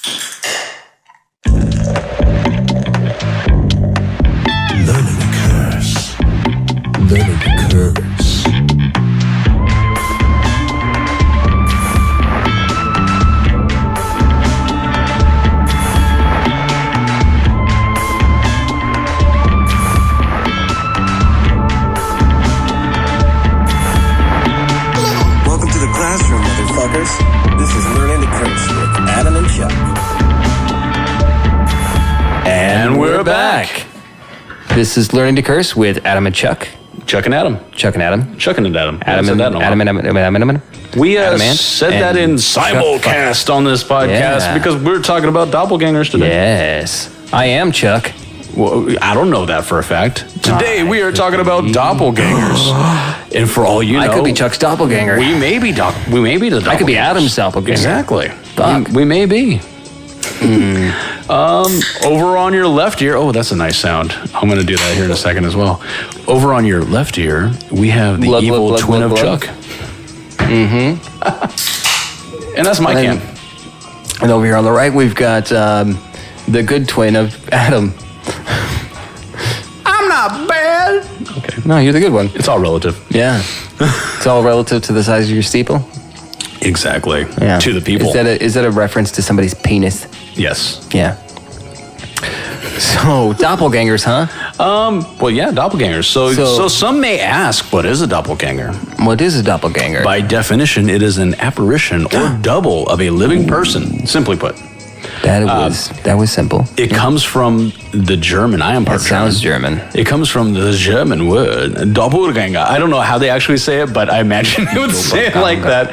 Learning the curse. Learning the curse. Welcome to the classroom, motherfuckers. This is Learning the Curse with Adam and Chuck. And we're back. This is Learning to Curse with Adam and Chuck. Chuck and Adam. Chuck and Adam. Chucking and Adam. Adam and Adam. We Adamant said that in and simulcast on this podcast Yeah. because we're talking about doppelgangers today. Yes. I am Chuck. Well, I don't know that for a fact. Today we are talking about doppelgangers. And for all you know, I could be Chuck's doppelganger. We may be the doppelgangers. I could be Adam's doppelganger. Exactly. Fuck. We may be. Over on your left ear, oh, that's a nice sound. I'm going to do that here in a second as well. Over on your left ear, we have the Blood, evil blood, twin blood, of blood. Chuck. And that's my And can. And over here on the right, we've got the good twin of Adam. I'm not bad. Okay. No, you're the good one. It's all relative. Yeah. It's all relative to the size of your steeple. Exactly. Yeah. To the people. Is that a reference to somebody's penis? Yes. Yeah. So, doppelgangers, huh? Well, yeah, doppelgangers. So So- some may ask, what is a doppelganger? What is a doppelganger? By definition, it is an apparition or double of a living person, simply put. That was simple. It comes from the German. I am part That sounds German. It comes from the German word, Doppelganger. I don't know how they actually say it, but I imagine they would say it like that.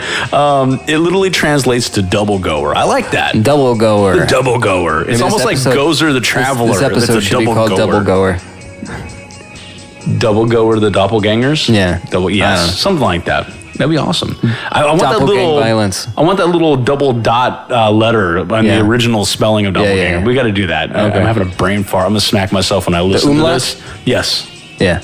It literally translates to double goer. I like that. Double goer. Double goer. It's Maybe almost like this episode- Gozer the Traveler. This episode That's a should be called Double Goer. Double goer, the doppelgangers? Yeah. Double, I don't know. yes, something like that. That'd be awesome. I want that Doppelgang little violence. I want that little double dot letter on Yeah. the original spelling of doppelganger. yeah. We got to do that. Okay. I'm having a brain fart. I'm gonna smack myself when I listen to umlaut? this. Yes. Yeah.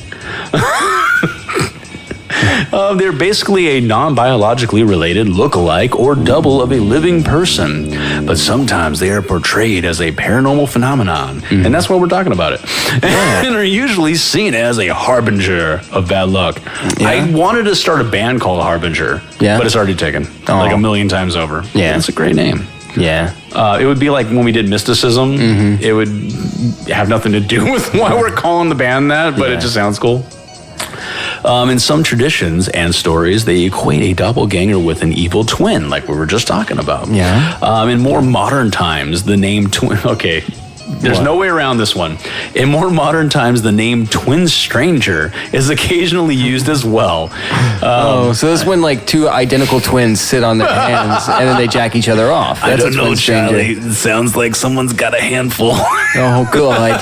They're basically a non-biologically related look-alike or double of a living person, but sometimes they are portrayed as a paranormal phenomenon, and that's why we're talking about it. And are usually seen as a harbinger of bad luck. Yeah. I wanted to start a band called Harbinger, Yeah. but it's already taken Oh. like a million times over. Yeah. It's a great name. Yeah. It would be like when we did mysticism. It would have nothing to do with why we're calling the band that, but it just sounds cool. In some traditions and stories, they equate a doppelganger with an evil twin, like we were just talking about. Yeah. In more modern times, the name twin... Okay, there's What? no way around this one. In more modern times, the name twin stranger is occasionally used as well. So this is when like two identical twins sit on their hands and then they jack each other off. That's a twin stranger. It sounds like someone's got a handful. Oh god.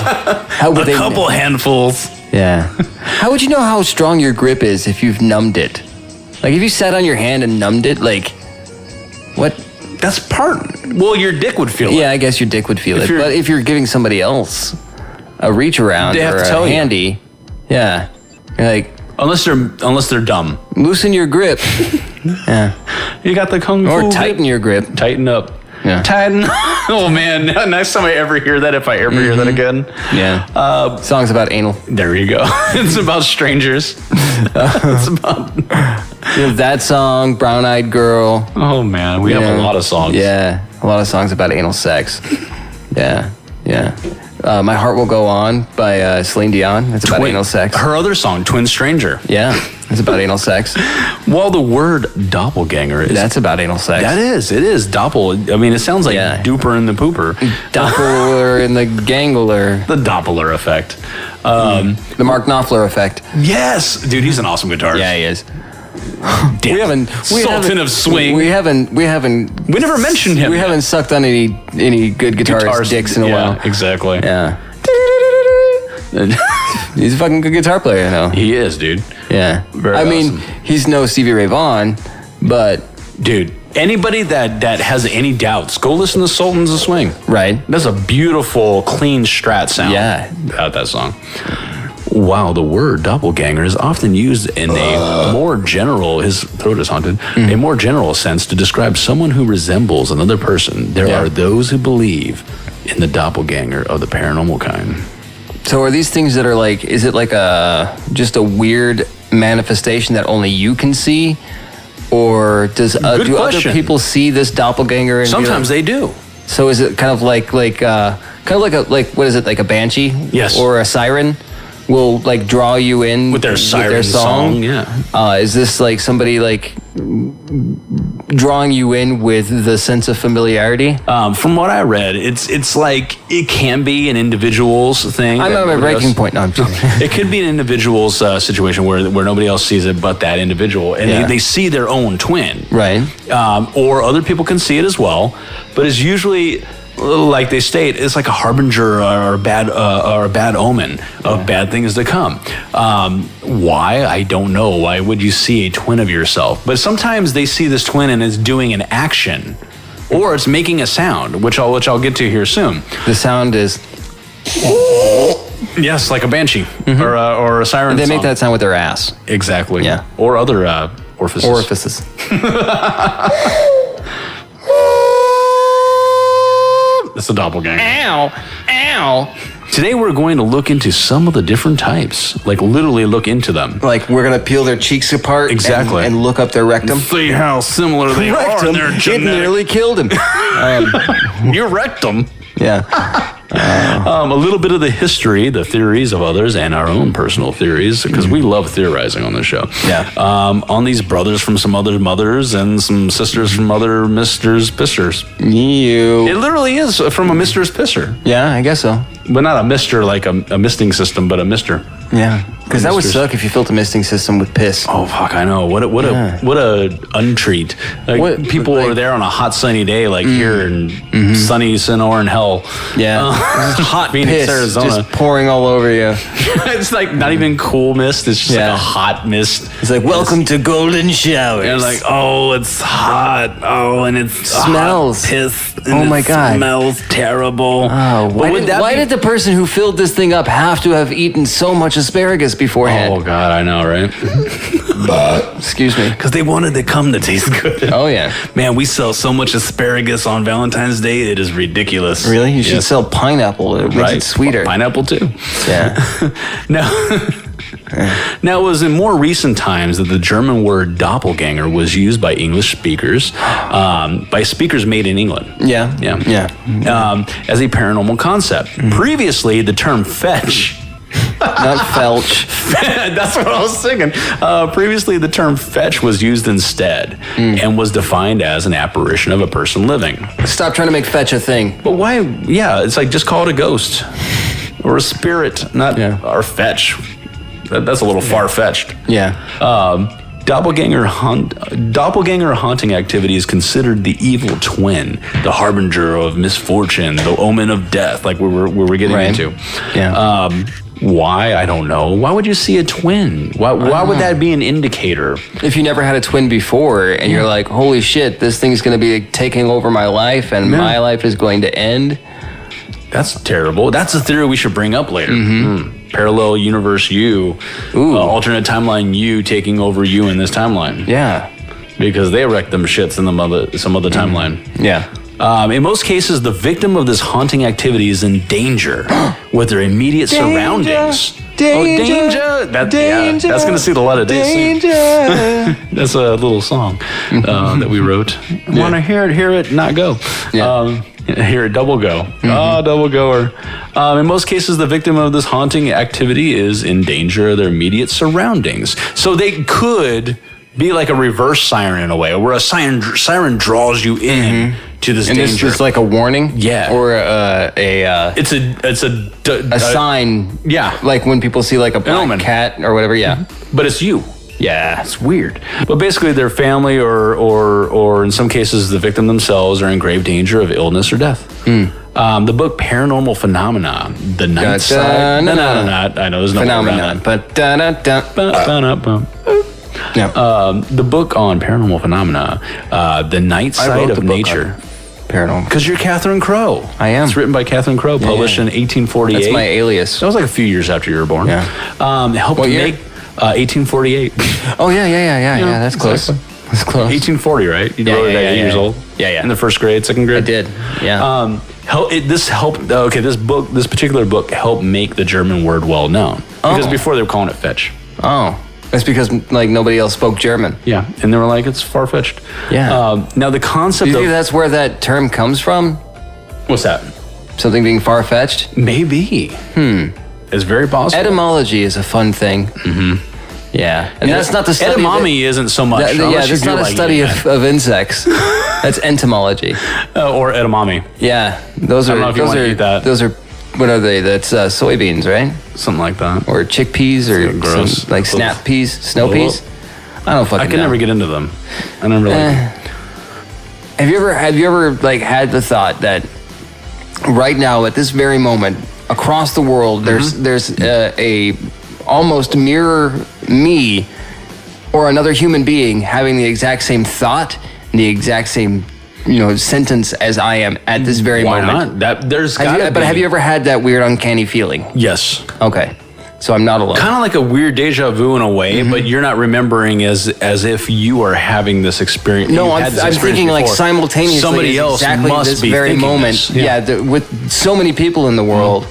How would A couple handfuls. Yeah. How would you know how strong your grip is if you've numbed it? Like if you sat on your hand and numbed it, like what? That's part... Well, your dick would feel it. Yeah, I guess your dick would feel it. you're- But if you're giving somebody else a reach around They have or to a tell you. handy, yeah. You're like, Unless they're dumb. loosen your grip. Yeah. You got the kung fu. Or tighten your grip. Tighten up. Yeah. Tighten. Oh man! Next time I ever hear that, if I ever hear that again, Yeah. Songs about anal. there you go. It's about strangers. It's about. You know, that song, Brown Eyed Girl. Oh man, we have a lot of songs. Yeah, a lot of songs about anal sex. Yeah, yeah. My Heart Will Go On by Celine Dion. It's about anal sex. Her other song, Twin Stranger. Yeah, it's about anal sex. Well, the word doppelganger is. That's about anal sex. That is. It is doppel. I mean, it sounds like Yeah. duper and the pooper. Doppler and the Gangler. The Doppler effect. The Mark Knopfler effect. Yes, dude, he's an awesome guitarist. Yeah, he is. Damn. Sultan of swing. We haven't. We never mentioned him. We haven't sucked on any good guitarist dicks in a while. Exactly. Yeah. He's a fucking good guitar player, though. He is, dude. Yeah. Very I mean, awesome. he's no Stevie Ray Vaughan, but Dude, anybody that has any doubts, go listen to Sultans of Swing. right. That's a beautiful, clean Strat sound. Yeah. About that song. While the word doppelganger is often used in a more general, his throat is haunted, a more general sense to describe someone who resembles another person, there are those who believe in the doppelganger of the paranormal kind. So are these things that are like, is it like just a weird manifestation that only you can see? Or do other people see this doppelganger? And sometimes they do. So is it kind of like what is it, like a banshee? Yes. Or a siren will like draw you in with their siren song? Yeah. Is this like somebody like drawing you in with the sense of familiarity? From what I read, it's like it can be an individual's thing. I'm at my breaking point. No, I'm kidding. It could be an individual's situation where nobody else sees it but that individual, and they see their own twin. Right. Or other people can see it as well, but it's usually, like they state, it's like a harbinger or a bad omen of bad things to come. Why? I don't know. Why would you see a twin of yourself? But sometimes they see this twin and it's doing an action, or it's making a sound, which I'll get to here soon. The sound is yes, like a banshee or a siren. They make that sound with their ass. Exactly. Yeah. Or other orifices. That's a doppelganger. Ow! Ow! Today we're going to look into some of the different types, like literally look into them. Like we're gonna peel their cheeks apart, exactly, and look up their rectum. See how similar they are in their genetic. It nearly killed him. You wrecked them. Yeah. A little bit of the history, the theories of others, and our own personal theories, because we love theorizing on this show. Yeah. On these brothers from some other mothers and some sisters from other Misters Pissers. It literally is from a Mister's Pisser. Yeah, I guess so. But not a mister like a misting system, but a mister. Yeah, because that would suck if you filled a misting system with piss. Oh fuck, I know. What a untreat. Like, people are there on a hot sunny day, like here in sunny Sonoran hell. Yeah, hot Phoenix, piss, Arizona, just pouring all over you. It's like not even cool mist. It's just like a hot mist. It's like welcome to golden showers. And like, oh, it's hot. Oh, and it smells piss. Oh my god, smells terrible. Oh, why did the person who filled this thing up have to have eaten so much asparagus beforehand? Oh god, I know, right? Excuse me. Because they wanted the cum to taste good. Oh yeah, man, we sell so much asparagus on Valentine's Day. It is ridiculous. Really? You should sell pineapple. It makes it sweeter. Well, pineapple too. Yeah. Now, it was in more recent times that the German word doppelganger was used by English speakers, by speakers made in England. Yeah. As a paranormal concept. Previously, the term fetch. Not felch. That's what I was thinking. Previously, the term fetch was used instead and was defined as an apparition of a person living. Stop trying to make fetch a thing. But why? Yeah, it's like just call it a ghost or a spirit, not our fetch. That's a little far-fetched. Yeah. Doppelganger haunting activity is considered the evil twin, the harbinger of misfortune, the omen of death, like we were getting into. Yeah. Why? I don't know. Why would you see a twin? Why would that be an indicator? If you never had a twin before and you're like, holy shit, this thing's going to be taking over my life and my life is going to end. That's terrible. That's a theory we should bring up later. Parallel universe you, alternate timeline you taking over you in this timeline. Yeah. Because they wrecked them shits in some other timeline. Yeah. In most cases, the victim of this haunting activity is in danger with their immediate surroundings. Danger! Danger! That's going to see the light of day soon. That's a little song that we wrote. Want to hear it, not go. Yeah. Hear it, double go. Double goer. In most cases, the victim of this haunting activity is in danger of their immediate surroundings. So they could be like a reverse siren in a way, where a siren draws you in to this danger. And it's like a warning? Yeah. Or it's a sign. Yeah. Like when people see like a black cat or whatever, But it's you. Yeah. It's weird. But basically their family or in some cases the victim themselves are in grave danger of illness or death. The book Paranormal Phenomena, The Night Side. No, I know there's no phenomenon. But the book on paranormal phenomena, The Night Side of Nature. paranormal. Because you're Catherine Crowe. I am. It's written by Catherine Crowe, published in 1848. That's my alias. That was like a few years after you were born. Yeah. Helped What year? make 1848. Oh, yeah. That's close. Exactly. That's close. 1840, right? You wrote it at 8 years old. Yeah. In the first grade, second grade. I did. Yeah. This helped. Okay, this particular book helped make the German word well known because before they were calling it fetch. Oh, that's because like nobody else spoke German. Yeah, and they were like, it's far fetched. Yeah. Now the concept. Do you of think that's where that term comes from? what's that? Something being far fetched? Maybe. It's very possible. Etymology is a fun thing. Mm-hmm. Yeah, and that's not the study. Edamame isn't so much. That's not a study of insects. That's entomology. Or edamame. Yeah, those are. I don't know if you want to eat that. Those are. What are they? That's soybeans, right? Something like that. Or chickpeas, or gross. some, like snap peas, snow peas. I don't fucking know. I can never get into them. I never like. Have you ever like had the thought that right now at this very moment across the world there's a almost mirror me or another human being having the exact same thought and the exact same sentence as I am at this very moment? Why not? But have you ever had that weird uncanny feeling? Yes. Okay. So I'm not alone. Kind of like a weird deja vu in a way, but you're not remembering as if you are having this experience. No, I'm thinking like simultaneously. Somebody else exactly must this be very thinking moment. this. Yeah, with so many people in the world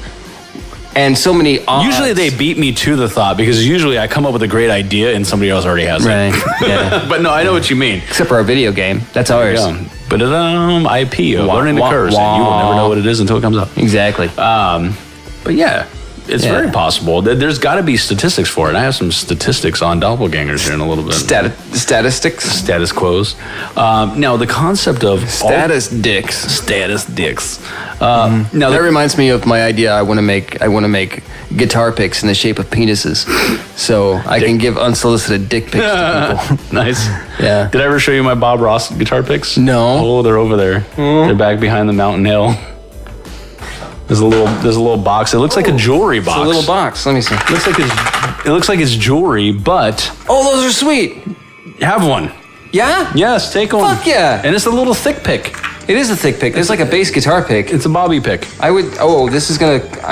and so many odds. Usually they beat me to the thought because usually I come up with a great idea and somebody else already has it. Right. Yeah. But no, I know what you mean. Except for our video game. That's ours. Yeah. But IP, learning to curse, and you will never know what it is until it comes up. Exactly. But yeah, it's very possible. There's got to be statistics for it. I have some statistics on doppelgangers here in a little bit. Statistics? Status quos. Now, the concept of... Status dicks. Status dicks. Now that reminds me of my idea. I want to make guitar picks in the shape of penises, so I can give unsolicited dick pics to people. Nice. Yeah. Did I ever show you my Bob Ross guitar picks? No. Oh, they're over there. They're back behind the mountain hill. There's a little box. It looks like a jewelry box. It's a little box. Let me see. It looks like it's jewelry, but oh, those are sweet. have one. Yeah. Yes, take one. Fuck yeah. And it's a little thick pick. It is a thick pick. It's like a bass guitar pick. It's a bobby pick. I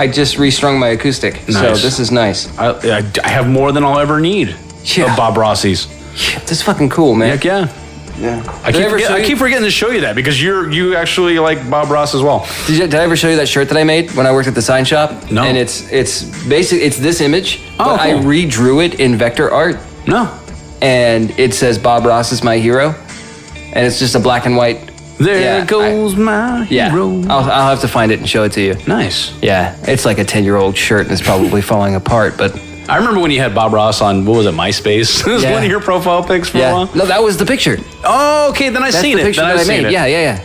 just restrung my acoustic. Nice. So this is nice. I have more than I'll ever need of Bob Rossi's. Shit, this is fucking cool, man. Heck yeah. Yeah. I keep forgetting to show you that because you actually like Bob Ross as well. Did I ever show you that shirt that I made when I worked at the sign shop? No. And it's basically this image, but I cool. redrew it in vector art. No. And it says Bob Ross is my hero, and it's just a black and white. There goes my hero. I'll have to find it and show it to you. Nice. Yeah, it's like a 10-year-old shirt and it's probably falling apart, but. I remember when you had Bob Ross on, what was it, MySpace? It was one of your profile pics for a while. No, that was the picture. Oh, okay, then I've seen it. Picture that I made. Yeah.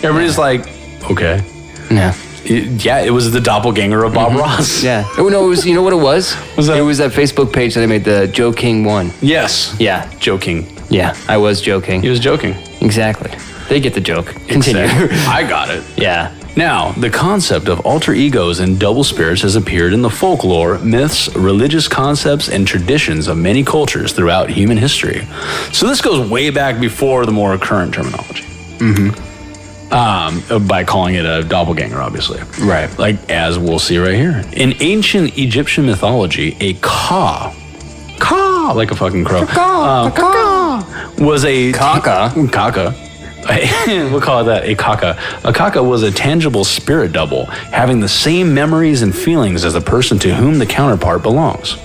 Everybody's like, okay. Yeah. Yeah, it was the doppelganger of Bob Ross. Yeah. Oh, no, it was, you know what it was? What's that? It was that Facebook page that I made, the Joe King one. Yes. Yeah. Joking. Yeah, I was joking. He was joking. Exactly. They get the joke. Continue. Exactly. I got it. Yeah. Now, the concept of alter egos and double spirits has appeared in the folklore, myths, religious concepts, and traditions of many cultures throughout human history. So this goes way back before the more current terminology. By calling it a doppelganger, obviously. Right. Like, as we'll see right here. In ancient Egyptian mythology, a ka, like a fucking crow, was a... Kaka. We'll call it that, a kaka. A kaka was a tangible spirit double, having the same memories and feelings as the person to whom the counterpart belongs.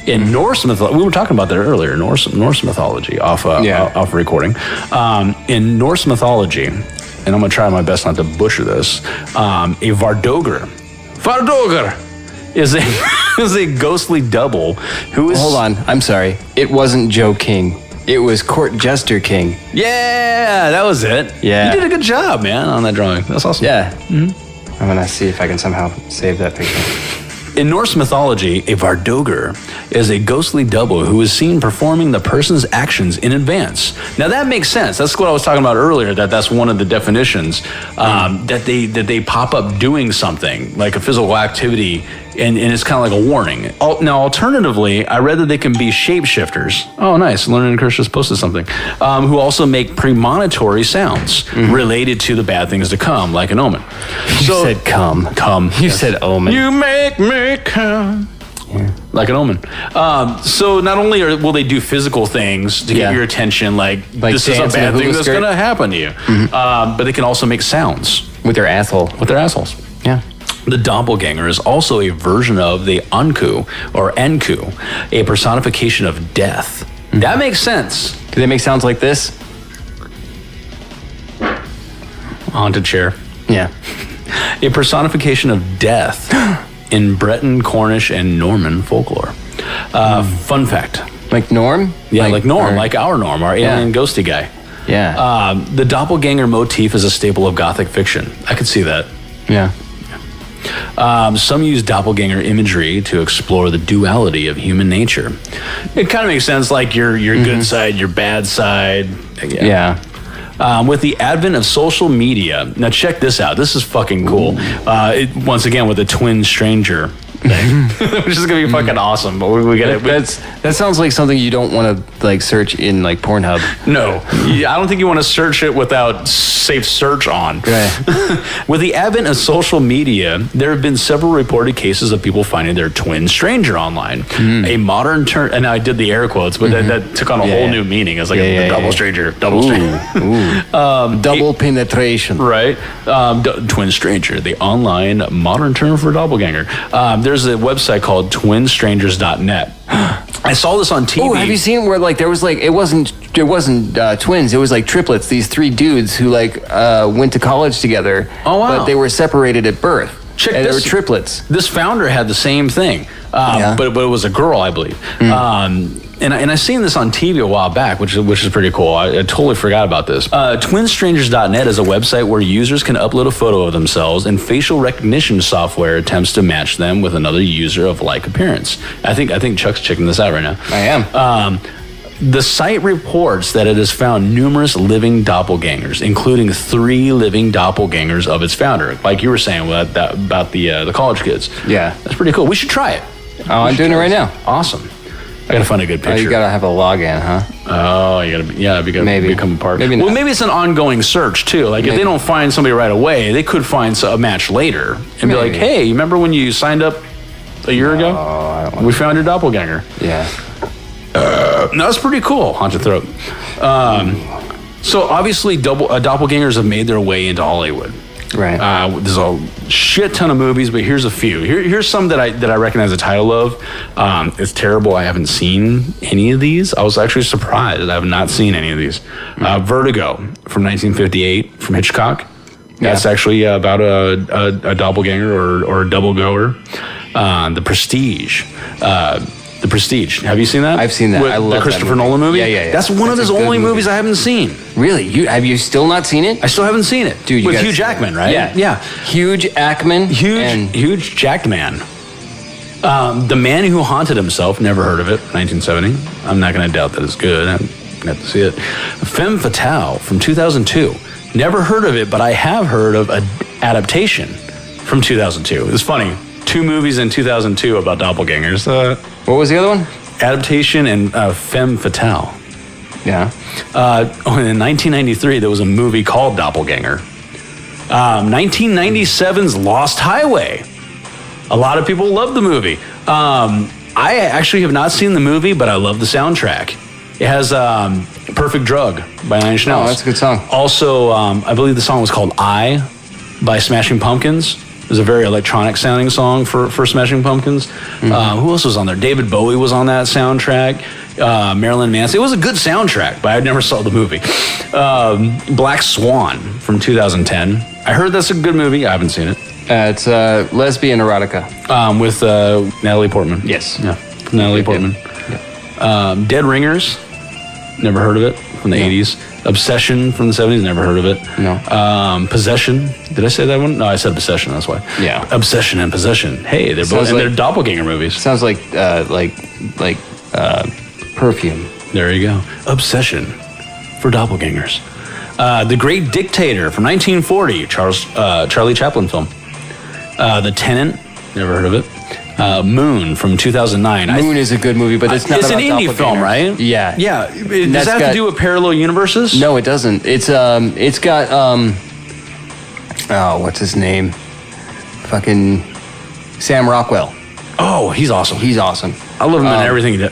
In Norse mythology, we were talking about that earlier, Norse mythology, off recording. In Norse mythology, and I'm going to try my best not to butcher this, a Vardoger is a ghostly double who is... Hold on, I'm sorry. It wasn't Joe King. It was Court Jester King. Yeah, that was it. Yeah. You did a good job, man, on that drawing. That's awesome. Yeah. I'm going to see if I can somehow save that picture. In Norse mythology, a Vardoger is a ghostly double who is seen performing the person's actions in advance. Now that makes sense. That's what I was talking about earlier, that's one of the definitions, that they pop up doing something, like a physical activity, and it's kind of like a warning. Now, alternatively, I read that they can be shapeshifters. Oh, nice. Learning and Chris just posted something. Who also make premonitory sounds related to the bad things to come, like an omen. You said come. Come. You said omen. You make me come. Yeah. Like an omen. So not only will they do physical things to get your attention, like this is a bad thing that's going to happen to you, but they can also make sounds. With their asshole. With their assholes. Yeah. The doppelganger is also a version of the Anku, or Enku, a personification of death. That makes sense. Do they make sounds like this? Haunted chair. Yeah. A personification of death in Breton, Cornish, and Norman folklore. Fun fact. Like Norm? Yeah, like Norm, like our Norm, our alien ghosty guy. Yeah. The doppelganger motif is a staple of Gothic fiction. I could see that. Yeah. Some use doppelganger imagery to explore the duality of human nature. It kind of makes sense, like your good side, your bad side. Yeah. With the advent of social media, now check this out. This is fucking cool. Once again, with the twin stranger thing, which is gonna be fucking awesome. But we get it. That sounds like something you don't want to like search in like Pornhub. No, I don't think you want to search it without safe search on. Right. With the advent of social media, there have been several reported cases of people finding their twin stranger online. A modern term, and I did the air quotes, but that took on a whole new meaning. It's like a double stranger, double stranger. Double penetration. Right. Twin stranger, the online modern term for doppelganger. There's a website called twinstrangers.net. I saw this on TV. Oh, have you seen where like there was like it wasn't twins, it was like triplets, these three dudes who like went to college together. Oh, wow. But they were separated at birth. Check and this. they were triplets. This founder had the same thing, but it was a girl, I believe. And I seen this on TV a while back, which is pretty cool. I totally forgot about this. Twinstrangers.net is a website where users can upload a photo of themselves, and facial recognition software attempts to match them with another user of like appearance. I think Chuck's checking this out right now. I am. The site reports that it has found numerous living doppelgangers, including 3 living doppelgangers of its founder. Like you were saying about the college kids. Yeah. That's pretty cool. We should try it. Oh, I'm doing it right now. Awesome. I gotta find a good picture. Oh, you gotta have a login, huh? Oh, you gotta Maybe. become a part. Maybe not. Well, maybe it's an ongoing search too. Like if they don't find somebody right away, they could find a match later and be like, "Hey, you remember when you signed up a year ago? I don't want We found your doppelganger." Yeah. No, that's pretty cool. Haunted throat. So obviously, doppelgangers have made their way into Hollywood. Right. There's a shit ton of movies, but here's a few. Here's some that I recognize the title of. It's terrible. I haven't seen any of these. I was actually surprised that I have not seen any of these. Vertigo from 1958 from Hitchcock. That's actually about a doppelganger or a double goer. The Prestige. The Prestige. Have you seen that? I've seen that. With I love the Christopher that movie. Nolan movie. Yeah. That's one of his only movies I haven't seen. Really? Have you still not seen it? I still haven't seen it. Dude, you with gotta Hugh see Jackman, it. right? Yeah. Hugh Jackman. Huge jacked man. The Man Who Haunted Himself. Never heard of it. 1970. I'm not going to doubt that it's good. I'm going to have to see it. Femme Fatale from 2002. Never heard of it, but I have heard of an adaptation from 2002. It's funny. 2 movies in 2002 about doppelgangers. What was the other one? Adaptation and Femme Fatale. Yeah. In 1993, there was a movie called Doppelganger. 1997's Lost Highway. A lot of people love the movie. I actually have not seen the movie, but I love the soundtrack. It has Perfect Drug by Nine Inch Nails. Oh, that's a good song. Also, I believe the song was called I by Smashing Pumpkins. It was a very electronic sounding song for Smashing Pumpkins. Who else was on there? David Bowie was on that soundtrack. Marilyn Manson. It was a good soundtrack, but I never saw the movie. Black Swan from 2010. I heard that's a good movie. I haven't seen it. It's lesbian erotica. With Natalie Portman. Yes. Yeah, Natalie Portman. Yeah. Dead Ringers. Never heard of it. From the 80s. Obsession from the 70s. Never heard of it. No. Possession. Did I say that one? No, I said Obsession. That's why. Yeah. Obsession and Possession. Hey, they're both and they're doppelganger movies. Sounds like perfume. There you go. Obsession for doppelgangers. The Great Dictator from 1940. Charlie Chaplin film. The Tenant. Never heard of it. Moon from 2009. Moon is a good movie, but it's not. It's an about indie film, doppelgangers. right? Yeah, Yeah. Does that have to do with parallel universes? No, it doesn't. It's got oh, what's his name? Fucking Sam Rockwell. Oh, he's awesome. He's awesome. I love him in everything he does.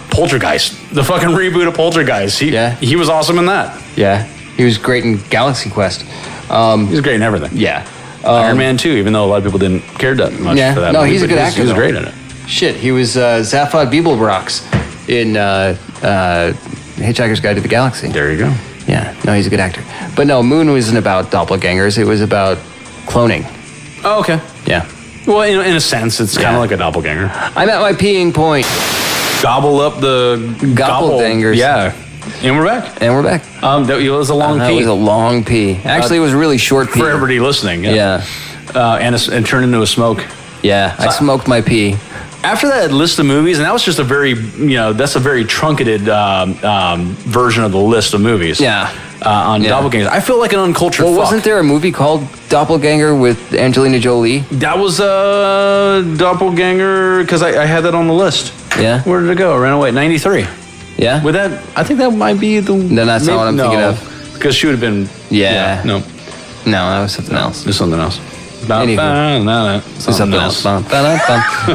Poltergeist, the fucking reboot of Poltergeist. He was awesome in that. Yeah, he was great in Galaxy Quest. He was great in everything. Yeah. Iron Man 2, even though a lot of people didn't care that much for that no, movie, he's a but good actor. He was though. great in it. Shit, he was Zaphod Beeblebrox in Hitchhiker's Guide to the Galaxy. There you go. Yeah, no, he's a good actor. But no, Moon wasn't about doppelgangers. It was about cloning. Oh, okay. Yeah. Well, in a sense, it's kind of like a doppelganger. I'm at my peeing point. Gobble up the Gobble-dangers. Yeah. And we're back. And we're back. It was a long That pee. was a long pee. Actually, it was a really short pee. For everybody listening. Yeah. And turned into a smoke. Yeah, I smoked my pee. After that list of movies, and that was just a very, that's a very truncated version of the list of movies. Yeah. On Doppelgangers. I feel like an uncultured fuck. Wasn't there a movie called Doppelganger with Angelina Jolie? That was Doppelganger, because I had that on the list. Yeah. Where did it go? It ran away. 93. Yeah? With that, I think that might be the... Then that's not what I'm thinking of. Because she would have been... Yeah. No. No, that was something else. There's something else. Anywho. Something else.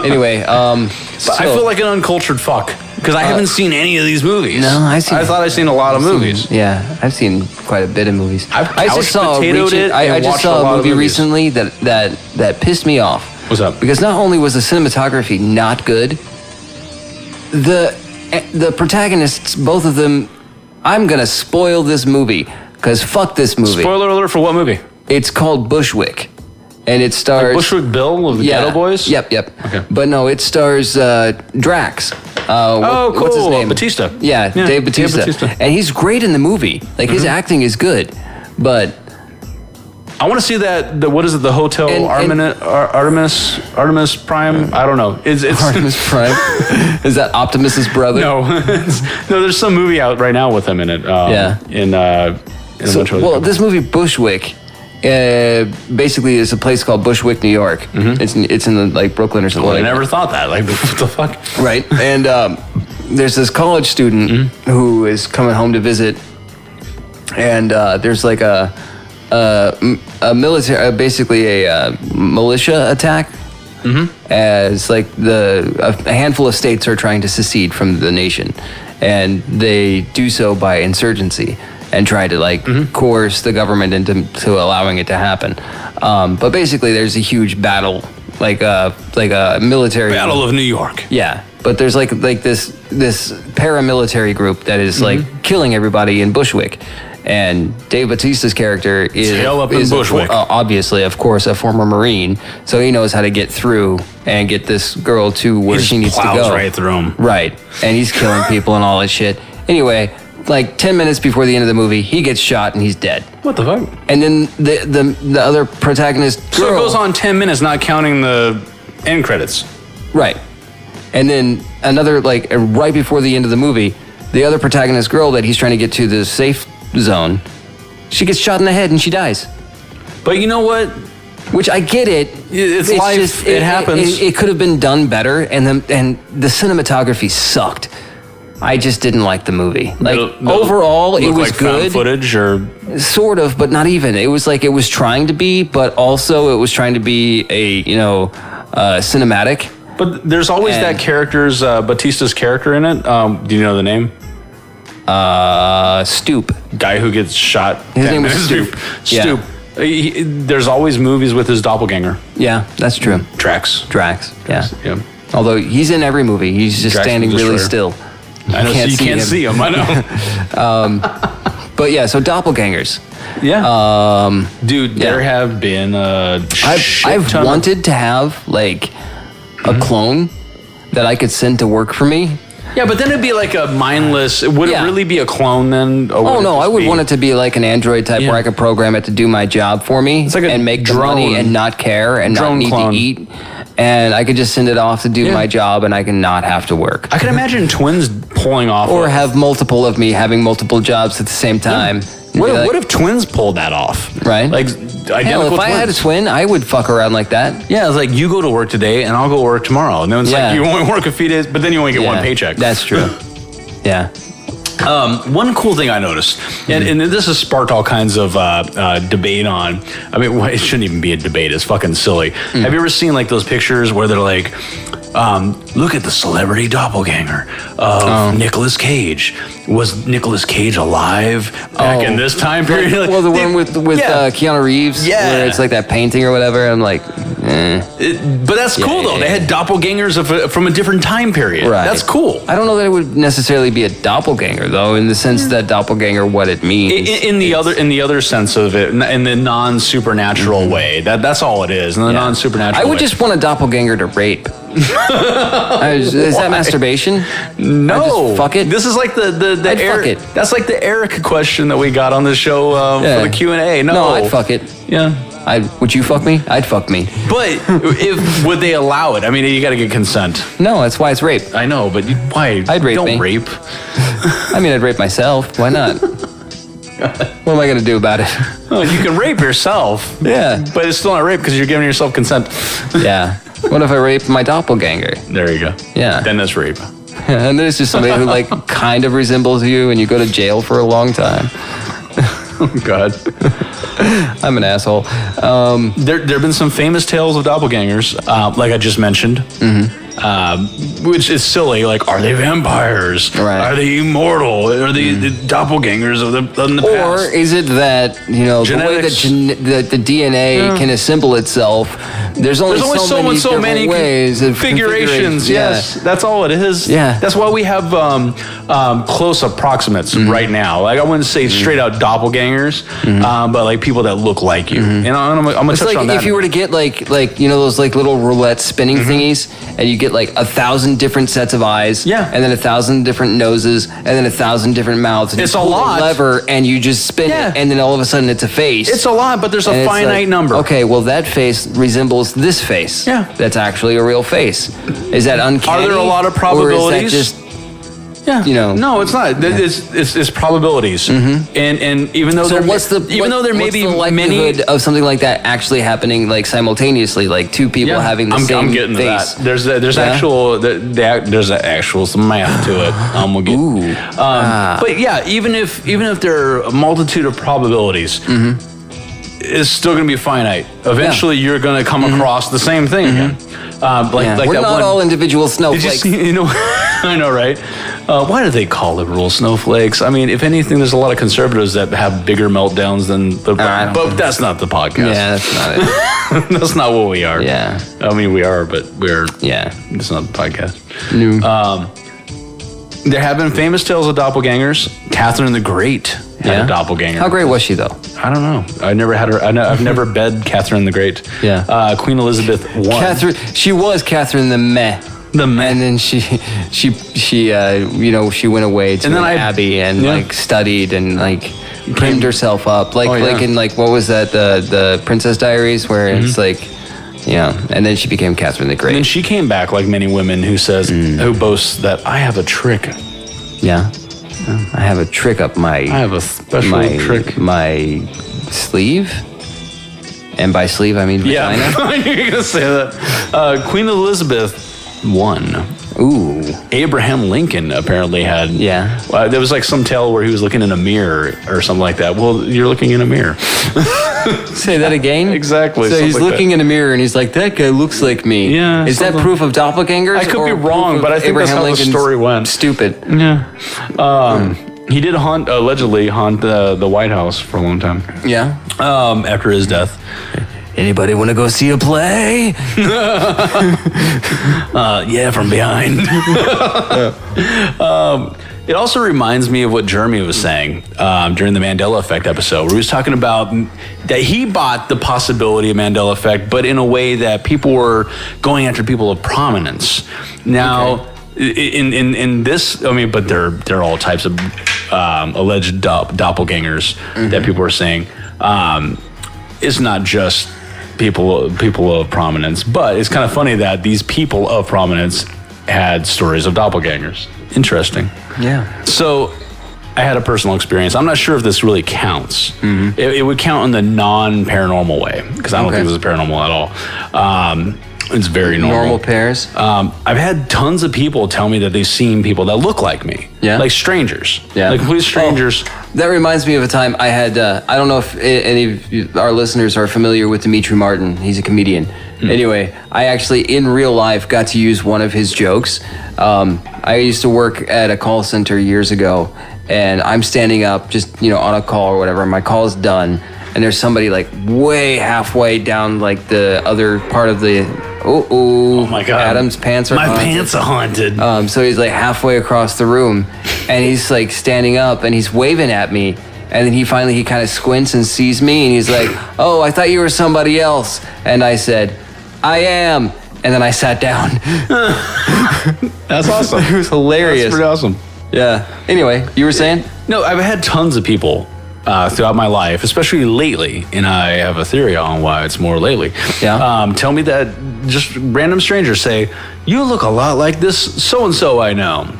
Anyway, I feel like an uncultured fuck because I haven't seen any of these movies. No, I thought I'd seen a lot of movies. Yeah, I've seen quite a bit of movies. I just saw a movie recently that pissed me off. What's up? Because not only was the cinematography not good, the protagonists, both of them, I'm gonna spoil this movie because fuck this movie. Spoiler alert for what movie? It's called Bushwick. And it stars... Bushwick Bill of the Ghetto Boys? Yep. Okay. But no, it stars Drax. Cool. What's his name? Batista. Yeah, Dave Batista. And he's great in the movie. Like, his acting is good. But... I want to see that, what is it, the Hotel Artemis Prime? I don't know. It's Artemis Prime? Is that Optimus's brother? No. No, there's some movie out right now with him in it. This movie, Bushwick... basically, it's a place called Bushwick, New York. Mm-hmm. It's in like Brooklyn or something. Well, I never thought that. Like, what the fuck? Right. And there's this college student who is coming home to visit, and there's like a military, basically a militia attack. As like a handful of states are trying to secede from the nation, and they do so by insurgency. And try to coerce the government into allowing it to happen, but basically there's a huge battle, like a military Battle of New York. Yeah, but there's like this paramilitary group that is like killing everybody in Bushwick, and Dave Bautista's character is Bushwick. Obviously, of course, a former Marine, so he knows how to get through and get this girl to where she needs to go. Right through him. Right, and he's killing people and all that shit. Anyway. Like 10 minutes before the end of the movie, he gets shot and he's dead. What the fuck? And then the other protagonist girl... So it goes on 10 minutes, not counting the end credits. Right. And then another, right before the end of the movie, the other protagonist girl that he's trying to get to the safe zone, she gets shot in the head and she dies. But you know what? Which I get it. It's life. Just, it happens. It could have been done better, and the cinematography sucked. I just didn't like the movie. Overall, it was good. Found footage or sort of, but not even. It was like it was trying to be, but also it was trying to be a cinematic. But there's always that character's Batista's character in it. Do you know the name? Stoop. Guy who gets shot. His name was Stoop. Stoop. Yeah. There's always movies with his doppelganger. Yeah, that's true. Drax. Yeah. Yeah. Although he's in every movie, he's just standing really still. I know, so you can't see him. I know. But yeah, so doppelgangers. Yeah. Dude, there have been I've wanted to have a clone that I could send to work for me. Yeah, but then it'd be like a mindless. Would it really be a clone then? Oh no, I would want it to be like an Android type where I could program it to do my job for me and make the money and not care and not need to eat. And I could just send it off to do my job, and I can not have to work. I can imagine twins pulling off, or have multiple of me having multiple jobs at the same time, What if twins pulled that off? Right. Like identical Hell, if I had a twins. twin, I would fuck around like that. Yeah, it's like you go to work today and I'll go work tomorrow. And then it's like you only work a few days, but then you only get one paycheck. That's true. Yeah. One cool thing I noticed, and this has sparked all kinds of debate on. I mean, it shouldn't even be a debate. It's fucking silly. Have you ever seen like those pictures where they're like, look at the celebrity doppelganger of Nicolas Cage. Was Nicolas Cage alive back in this time period? Like, well, the one with Keanu Reeves, where it's like that painting or whatever. I'm like, but that's cool though. They had doppelgangers from a different time period. Right. That's cool. I don't know that it would necessarily be a doppelganger though, in the sense that doppelganger, what it means. In the other sense of it, in the non-supernatural way, that's all it is. In the non-supernatural I would way. just want a doppelganger to rape. Is that masturbation? No, just fuck it. This is like the I'd fuck it. That's like the Eric question that we got on the show for the Q&A. No, I'd fuck it. Yeah. Would you fuck me? I'd fuck me. But would they allow it? I mean, you got to get consent. No, that's why it's rape. I know, but why? I'd rape Don't me. rape. I mean, I'd rape myself. Why not? What am I going to do about it? Oh, you can rape yourself. Yeah. But it's still not rape because you're giving yourself consent. Yeah. What if I rape my doppelganger? There you go. Yeah. Then that's rape. And then it's just somebody who like kind of resembles you and you go to jail for a long time. Oh, God. I'm an asshole. There have been some famous tales of doppelgangers, like I just mentioned, which is silly. Like, are they vampires? Right. Are they immortal? Are they the doppelgangers of the Or past? is it that, Genetics. the way that the DNA can assemble itself, there's only so many ways of configurations. Yes, that's all it is. Yeah. That's why we have close approximates right now. Like I wouldn't say straight out doppelgangers, but like people that look like you. And I'm gonna It's touch like on that. if you were to get like those like little roulette spinning thingies, and you get like 1,000 different sets of eyes, and then 1,000 different noses, and then 1,000 different mouths. And It's you a pull lot. the lever, and you just spin it, and then all of a sudden it's a face. It's a lot, but there's a And it's finite like, number. Okay, well that face resembles this face. Yeah. That's actually a real face. Is that uncanny? Are there a lot of Or probabilities? is that just Yeah. No, it's not. It's probabilities. And even though so? What's the may be likelihood many of something like that actually happening like simultaneously, like two people having the same I'm getting face? to that. There's actual some math to it. We'll get. Ooh. But yeah, even if there are a multitude of probabilities, it's still going to be finite. Eventually, you're going to come across the same thing again. Like We're that not one. all individual Did you snowflakes. see, I know, right? Why do they call liberals snowflakes? I mean, if anything, there's a lot of conservatives that have bigger meltdowns than the. But that's not the podcast. Yeah, that's not it. That's not what we are. Yeah. I mean, we are, but we're. Yeah. It's not the podcast. No. There have been famous tales of doppelgangers. Catherine the Great had a doppelganger. How great was she though? I don't know. I never had her. I've never bed Catherine the Great. Yeah. Queen Elizabeth I. She was Catherine the Meh. And then she went away to an abbey and like studied and like primed herself up, like in like what was that, the Princess Diaries, where it's like, and then she became Catherine the Great. And then she came back like many women who boasts that I have a trick. Yeah, I have a trick up my. I have a special trick. My sleeve. And by sleeve, I mean vagina. Yeah, you're gonna say that. Queen Elizabeth I. Ooh. Abraham Lincoln apparently had. Yeah. There was like some tale where he was looking in a mirror or something like that. Well, you're looking in a mirror. Say that again? Exactly. So he's looking in a mirror and he's like, that guy looks like me. Yeah. Is that proof of doppelgangers? I could be wrong, but I think that's how the story went. Stupid. Yeah. He did allegedly haunt the White House for a long time. Yeah. After his death. Anybody want to go see a play? Yeah, from behind. It also reminds me of what Jeremy was saying during the Mandela Effect episode, where he was talking about that he bought the possibility of Mandela Effect, but in a way that people were going after people of prominence. Now, in this, I mean, but they're all types of alleged doppelgangers that people are saying. It's not just people of prominence, but it's kind of funny that these people of prominence had stories of doppelgangers. Interesting. Yeah. So I had a personal experience. I'm not sure if this really counts. It would count in the non-paranormal way, because I don't think this is paranormal at all. It's very normal. Normal pairs? I've had tons of people tell me that they've seen people that look like me. Yeah. Like strangers. Yeah. Like complete strangers. That reminds me of a time I had, I don't know if any of our listeners are familiar with Dimitri Martin. He's a comedian. Anyway, I actually, in real life, got to use one of his jokes. I used to work at a call center years ago, and I'm standing up just, on a call or whatever. My call is done, and there's somebody like way halfway down like the other part of the... Oh my God. Adam's pants are My haunted. pants are haunted. So he's like halfway across the room, and he's like standing up, and he's waving at me. And then he kind of squints and sees me, and he's like, "Oh, I thought you were somebody else." And I said, "I am." And then I sat down. That's awesome. It was hilarious. That's pretty awesome. Yeah. Anyway, you were saying? No, I've had tons of people throughout my life, especially lately, and I have a theory on why it's more lately. Yeah. Tell me that just random strangers say, "You look a lot like this so-and-so I know."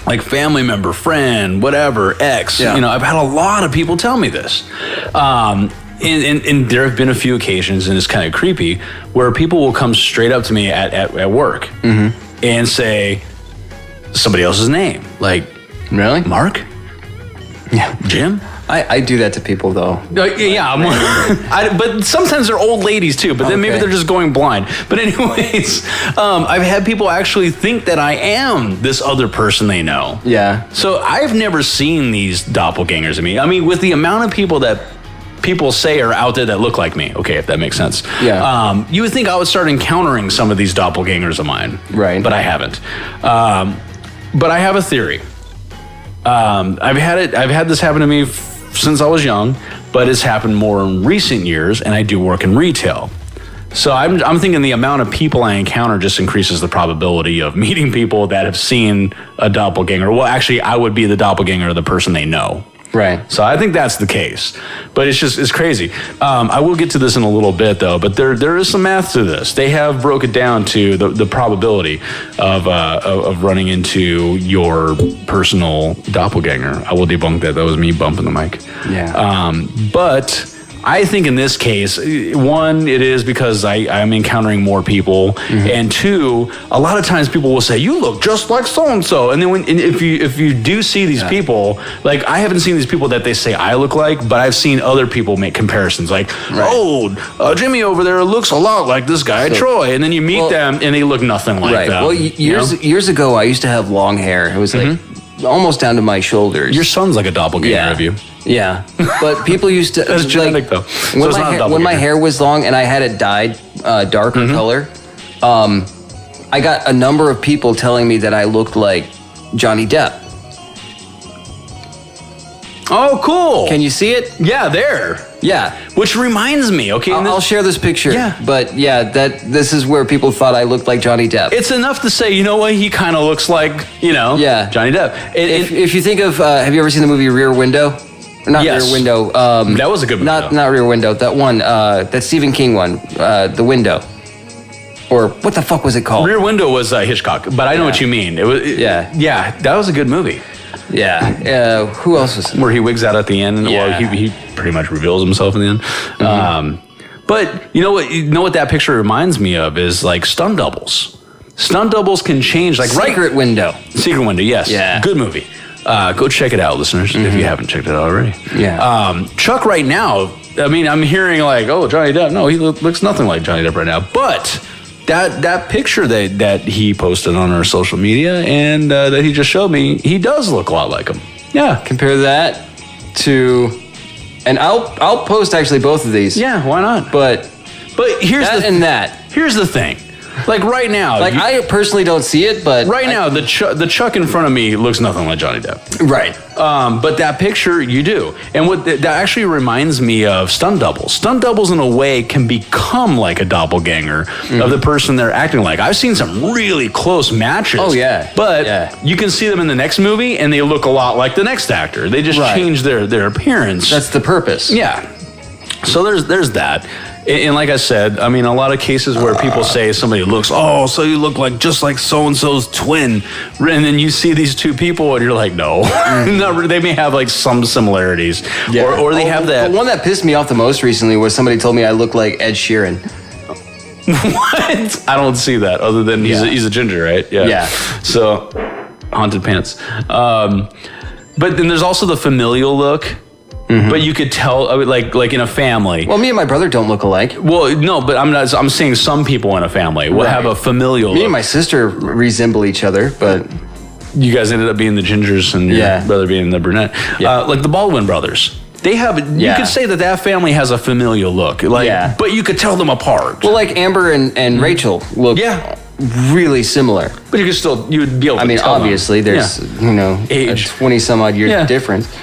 Like family member, friend, whatever, ex. Yeah. I've had a lot of people tell me this. And there have been a few occasions, and it's kind of creepy, where people will come straight up to me at work and say somebody else's name. Like, Really? Mark? Yeah. Jim? I do that to people, though. Yeah, but sometimes they're old ladies too. But then maybe Okay. they're just going blind. But anyways, I've had people actually think that I am this other person they know. Yeah. So I've never seen these doppelgangers of me. I mean, with the amount of people that people say are out there that look like me. Okay, if that makes sense. Yeah. You would think I would start encountering some of these doppelgangers of mine. Right. But I haven't. But I have a theory. I've had this happen to me since I was young, but it's happened more in recent years, and I do work in retail. So I'm thinking the amount of people I encounter just increases the probability of meeting people that have seen a doppelganger. Well, actually, I would be the doppelganger of the person they know. Right. So I think that's the case, but it's crazy. I will get to this in a little bit though, but there is some math to this. They have broke it down to the probability of running into your personal doppelganger. I will debunk that. That was me bumping the mic. Yeah. But I think in this case, one, it is because I'm encountering more people, and two, a lot of times people will say, "You look just like so and so," and then if you do see these people, like I haven't seen these people that they say I look like, but I've seen other people make comparisons, like, "Oh, Jimmy over there looks a lot like this guy Troy," and then you meet them and they look nothing like them. Well, years ago, I used to have long hair. It was like almost down to my shoulders. Your son's like a doppelganger of you. Yeah, but people used to. That's genetic, though. So it's not When my hair was long and I had it dyed darker color, I got a number of people telling me that I looked like Johnny Depp. Oh, cool. Can you see it? Yeah, there. Yeah. Which reminds me, okay? I'll share this picture. Yeah. But yeah, this is where people thought I looked like Johnny Depp. It's enough to say, you know what? He kind of looks like, Johnny Depp. If you think of, have you ever seen the movie Rear Window? Not Yes. Rear Window. That was a good movie, Not though. Rear Window. That one. That Stephen King one. The Window. Or what the fuck was it called? Rear Window was Hitchcock, but I know what you mean. It was, yeah, that was a good movie. Yeah. Who else was? Where he wigs out at the end, and well, he pretty much reveals himself in the end. But you know what that picture reminds me of is like stunt doubles. Stunt doubles can change, like Secret Window. Secret Window, yes. Yeah. Good movie. Go check it out, listeners, if you haven't checked it out already. Yeah. Chuck right now, I mean, I'm hearing like, oh, Johnny Depp. No, he looks nothing like Johnny Depp right now. But that picture that he posted on our social media and that he just showed me, he does look a lot like him. Yeah. Compare that to, and I'll post actually both of these. Yeah, why not? But here's that. Here's the thing. Like right now, Like I personally don't see it, but right now the Chuck in front of me looks nothing like Johnny Depp. Right. But that picture, you do. And what that actually reminds me of stunt doubles. Stunt doubles, in a way, can become like a doppelganger of the person they're acting like. I've seen some really close matches. Oh, yeah. But you can see them in the next movie, and they look a lot like the next actor. They just change their appearance. That's the purpose. Yeah. So there's that. And like I said, I mean, a lot of cases where people say somebody looks, oh, so you look like just like so-and-so's twin. And then you see these two people and you're like, no. They may have like some similarities. Yeah. Or they have that. The one that pissed me off the most recently was somebody told me I look like Ed Sheeran. What? I don't see that other than he's a ginger, right? Yeah. So, haunted pants. But then there's also the familial look. But you could tell, like in a family. Well, me and my brother don't look alike. Well, no, but I'm saying some people in a family will have a familial Me look. and my sister resemble each other, but you guys ended up being the gingers and your brother being the brunette. Yeah. Like the Baldwin brothers. They have, you could say that family has a familial look. Like, but you could tell them apart. Well, like Amber and Rachel look really similar. But you would be able to tell obviously them. There's, age. A 20 some odd year difference.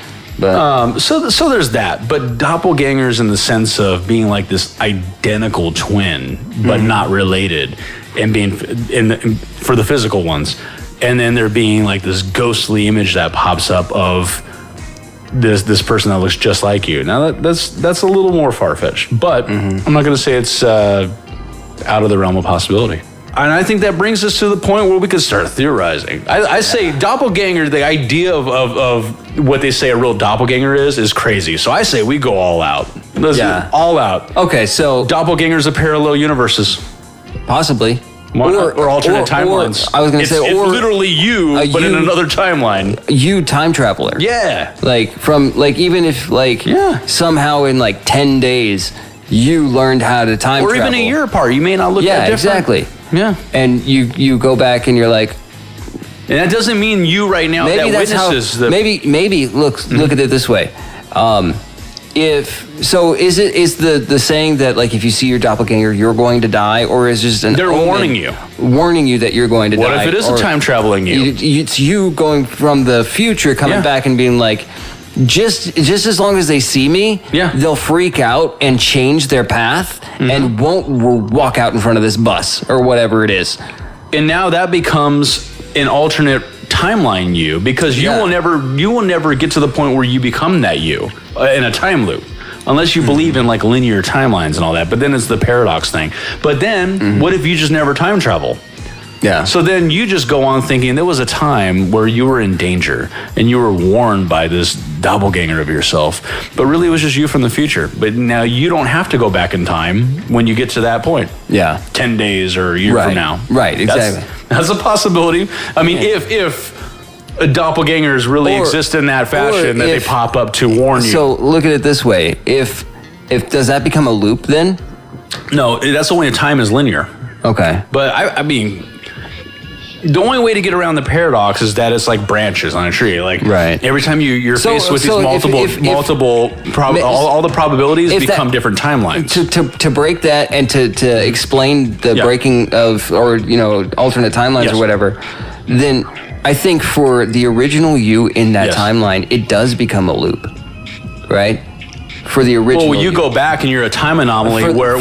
But so there's that. But doppelgangers in the sense of being like this identical twin, but not related, and being for the physical ones, and then there being like this ghostly image that pops up of this person that looks just like you. Now that's a little more far-fetched, but I'm not going to say it's out of the realm of possibility. And I think that brings us to the point where we could start theorizing. I say doppelganger, the idea of what they say a real doppelganger is crazy. So I say we go all out. Let's go all out. Okay, so doppelgangers of parallel universes. Possibly. Or alternate timelines. I was going to say, it's literally you, but in another timeline. You time traveler. Yeah. Like even if somehow in like 10 days you learned how to time travel. Or even a year apart. You may not look that different. Exactly. Yeah. And you go back and you're like, and that doesn't mean you right now maybe that witnesses the maybe look at it this way. Is the saying that like if you see your doppelganger you're going to die, or is just they're warning you that you're going to die? What if it is a time traveling you? It's you going from the future coming back and being like, just as long as they see me, they'll freak out and change their path and won't walk out in front of this bus or whatever it is. And now that becomes an alternate timeline you, because you will never get to the point where you become that you in a time loop, unless you believe in like linear timelines and all that. But then it's the paradox thing. But then what if you just never time travel? Yeah. So then you just go on thinking there was a time where you were in danger and you were warned by this doppelganger of yourself, but really it was just you from the future. But now you don't have to go back in time when you get to that point. Yeah. 10 days or a year from now. Right, exactly. That's a possibility. I mean, if doppelgangers really exist in that fashion, that they pop up to warn you. So look at it this way. If does that become a loop then? No, that's only a time is linear. Okay. But I mean, the only way to get around the paradox is that it's like branches on a tree. Like every time you're faced with these all the probabilities become different timelines. To break that and to explain the breaking of, or alternate timelines or whatever, then I think for the original you in that timeline, it does become a loop, right? For the original. Well, you go back and you're a time anomaly where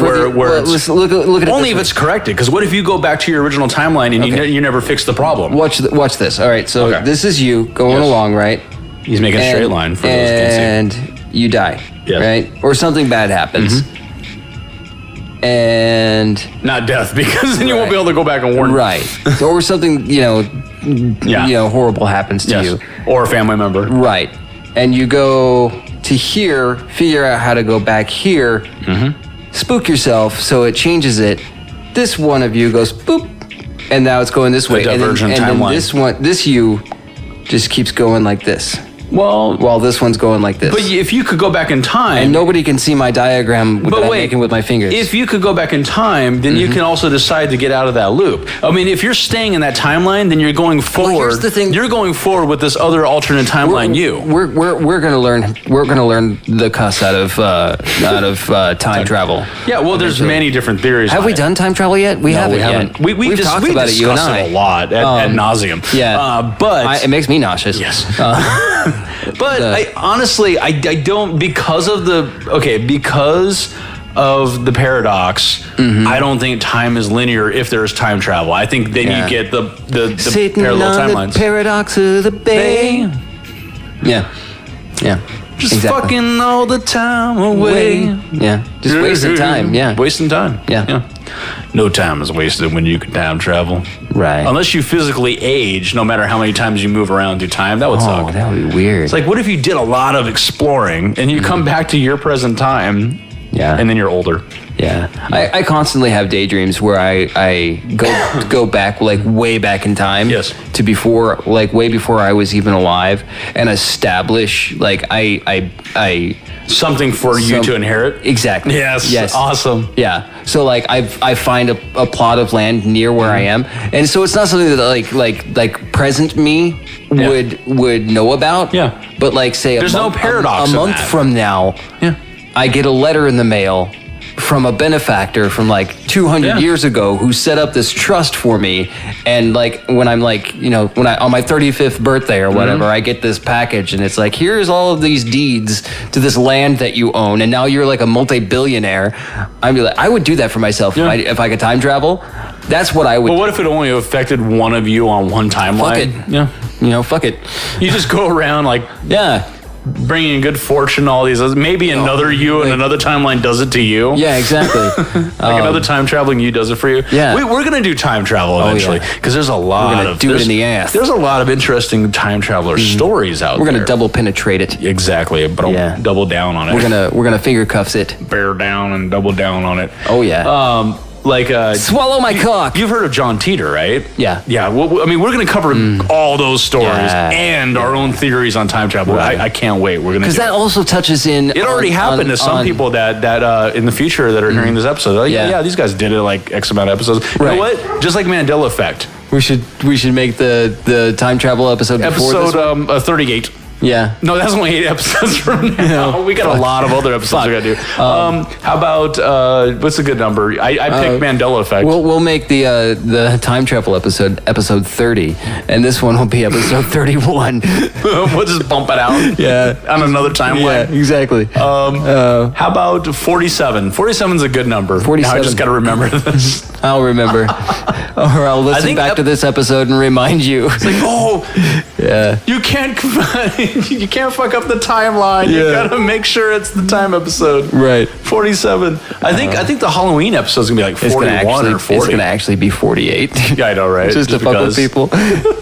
it's look at only if it's corrected. Because what if you go back to your original timeline and you never fix the problem? Watch this. All right, so this is you going along, right? He's making a straight line for those who can't see. And you die, right? Or something bad happens. And not death, because then you won't be able to go back and warn. Right. Or something, horrible happens to you. Or a family member. Right. And you go to here, figure out how to go back here, spook yourself so it changes it. This one of you goes boop, and now it's going this way. Divergent timeline. Then this you just keeps going like this. Well, while this one's going like this. But if you could go back in time, and nobody can see my diagram that I'm making with my fingers. If you could go back in time, then you can also decide to get out of that loop. I mean, if you're staying in that timeline, then you're going forward. Well, here's the thing. You're going forward with this other alternate timeline. We're gonna learn the cuss out of time travel. Yeah. Well, there's many different theories. Have we done time travel yet? We haven't yet. We've talked about it. You and I. It a lot ad nauseum. Yeah. But it makes me nauseous. Yes. But I honestly, I don't, because of the paradox, I don't think time is linear if there's time travel. I think then you get the parallel timelines. The paradox of the bay. Yeah. Just Exactly. fucking all the time away. Yeah, just wasting time. Yeah, Wasting time. Yeah. No time is wasted when you can time travel. right. Unless you physically age, no matter how many times you move around through time, that would Oh, suck. that would be weird. It's like, what if you did a lot of exploring and you come back to your present time, Yeah. and then you're older? Yeah, I constantly have daydreams where I go back, like way back in time. Yes. To before, like way before I was even alive, and establish like I Something for you Some- to inherit? exactly. Yes. Yes. Awesome. Yeah. So like I find a plot of land near where I am, and so it's not something that like present me Yeah. would know about. Yeah. But like say There's no paradox a in month that. from now, Yeah. I get a letter in the mail from a benefactor from like 200 Yeah. years ago who set up this trust for me, and like when I'm like, you know, when I on my 35th birthday or whatever, Mm-hmm. I get this package and it's like, here's all of these deeds to this land that you own, and now you're like a multi-billionaire. I'd be like, I would do that for myself Yeah. if I could time travel. That's what I would. But what if it only affected one of you on one timeline? Fuck it. Yeah. You know, fuck it. You just go around like Yeah. bringing good fortune, all these. Maybe another you in like- another timeline does it to you. Yeah, exactly. Like another time traveling you does it for you. Yeah. We're going to do time travel eventually yeah. because there's a lot gonna of do it there's- in the ass. There's a lot of interesting time traveler stories out We're there. gonna double penetrate it. Exactly, but I'll Yeah. double down on it. We're gonna finger cuffs it. bear down and double down on it. Oh yeah. Like Swallow my cock. you've heard of John Teeter, right? Yeah. Yeah. Well, I mean, we're going to cover all those stories Yeah. and our own theories on time travel. Right. I can't wait. We're going to Because that also touches in. It already happened to some people that in the future that are hearing this episode. They're like, Yeah. yeah, these guys did it like X amount of episodes. You know Right. what? Just like Mandela Effect. We should make the time travel episode before this one. Episode 38. Yeah. No, that's only 8 episodes from now. We got a lot of other episodes we got to do. How about what's a good number? I picked Mandela Effect. We'll make the time travel episode 30, and this one will be episode 31. We'll just bump it out. Yeah. On another timeline. exactly. How about 47? 47 is a good number. Now I 47. just got to remember this. I'll remember, or I'll listen think back to this episode and remind you. It's like, oh, Yeah. you can't you can't fuck up the timeline. You Yeah. gotta make sure it's the time episode. Right. 47. I think the Halloween episode is gonna be like It's 41 gonna actually or 40. it's gonna actually be 48. Yeah, I know, right? Just to fuck with people.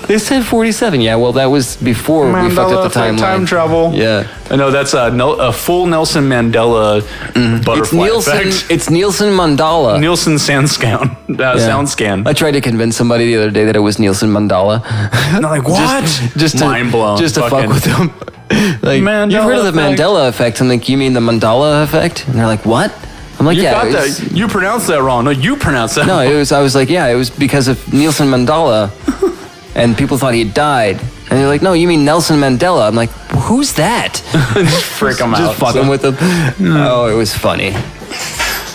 They said 47. Yeah, well, that was before we fucked Mandela up the effect, timeline. time travel. Yeah. I know that's a full Nelson Mandela It's butterfly Nielsen. effect. It's Nielsen Mandala. Nielsen sound scan. Sound scan. I tried to convince somebody the other day that it was Nielsen Mandala. And I'm like, what? Just to, mind blown. Just to fuck Fucking- with them. Like, Mandela you've heard of the effect. Mandela effect? I'm like, you mean the Mandala effect? And they're like, what? I'm like, You yeah. got it's- that. You pronounced that wrong. No, you pronounced that No, wrong. it was. I was like, yeah, it was because of Nielsen Mandela, and people thought he had died. And they're like, no, you mean Nelson Mandela? I'm like, who's that? Just freak them out. Just fucking with them. Oh, it was funny.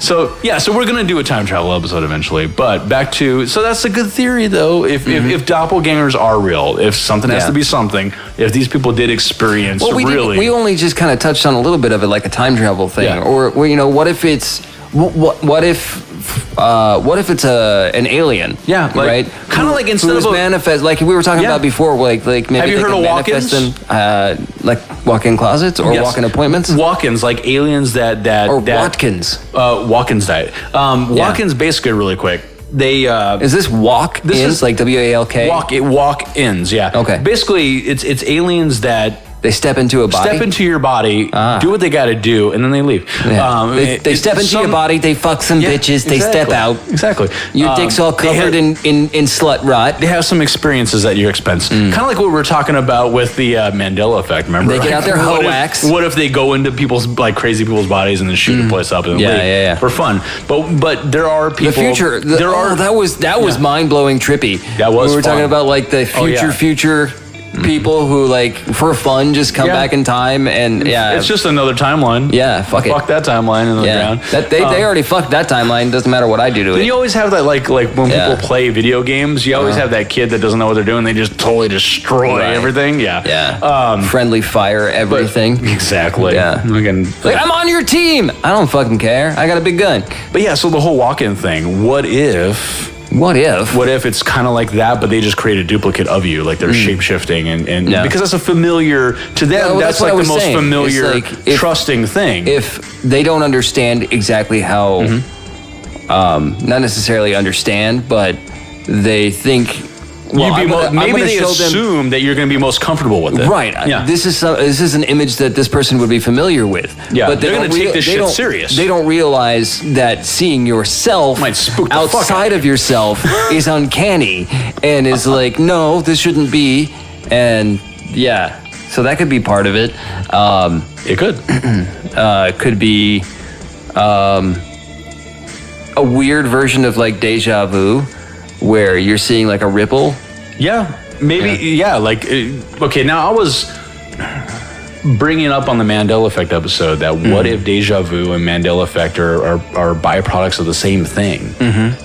So yeah, so we're gonna do a time travel episode eventually. But back to that's a good theory though. If doppelgangers are real, if something has Yeah. to be something, if these people did experience Well, really, we only just kind of touched on a little bit of it, like a time travel thing, Yeah. or well, you know, what if it's what if it's an alien? Yeah, like, right. kinda like instead Who's of a- manifest, like we were talking Yeah. about before, like maybe Have you they heard can of walk-ins? manifest in like walk-in closets or Yes. walk-in appointments walk-ins, like aliens that or that Watkins. Watkins diet. Watkins basically really quick. They Is this walk-ins This is- like WALK? walk-ins, yeah. Okay. Basically, it's aliens that They step into a body. step into your body, do what they got to do, and then they leave. Yeah. They step into your body. They fuck some bitches. They step out. Exactly. Your dick's all covered in slut rot. They have some experiences at your expense. Kind of like what we were talking about with the Mandela effect, remember? They get out their What hoax. What if they go into people's, like crazy people's bodies and then shoot the place up and Yeah, leave yeah, yeah. for fun? But there are people. The future. That was Yeah. mind blowing, trippy. That was We were fun. talking about like the Oh, yeah. future people who like for fun just come Yeah. back in time and yeah. It's just another timeline. yeah. Fuck it. Fuck that timeline in the Yeah. ground. They already fucked that timeline. Doesn't matter what I do to Then it. you always have that like when Yeah. people play video games, you always have that kid that doesn't know what they're doing. They just totally destroy Right. everything. Yeah. Yeah. Friendly fire But- everything. Exactly. Yeah. Again, Like, I'm on your team. I don't fucking care. I got a big gun. but yeah, so the whole walk-in thing. What if What if? What if it's kind of like that, but they just create a duplicate of you, like they're shape-shifting, and because that's a familiar to them, that's like the most familiar, trusting thing. If they don't understand exactly how, not necessarily understand, but they think. Well, maybe they assume that you're going to be most comfortable with it. Right. Yeah. This is an image that this person would be familiar with. Yeah. But they're going to take this shit serious. They don't realize that seeing yourself might spook the fuck outside of yourself is uncanny and is like, no, this shouldn't be. And yeah, so that could be part of it. It could. It could be a weird version of like deja vu, where you're seeing like a ripple. Yeah, maybe. Yeah, like okay. Now I was bringing up on the Mandela Effect episode that what if deja vu and Mandela Effect are byproducts of the same thing?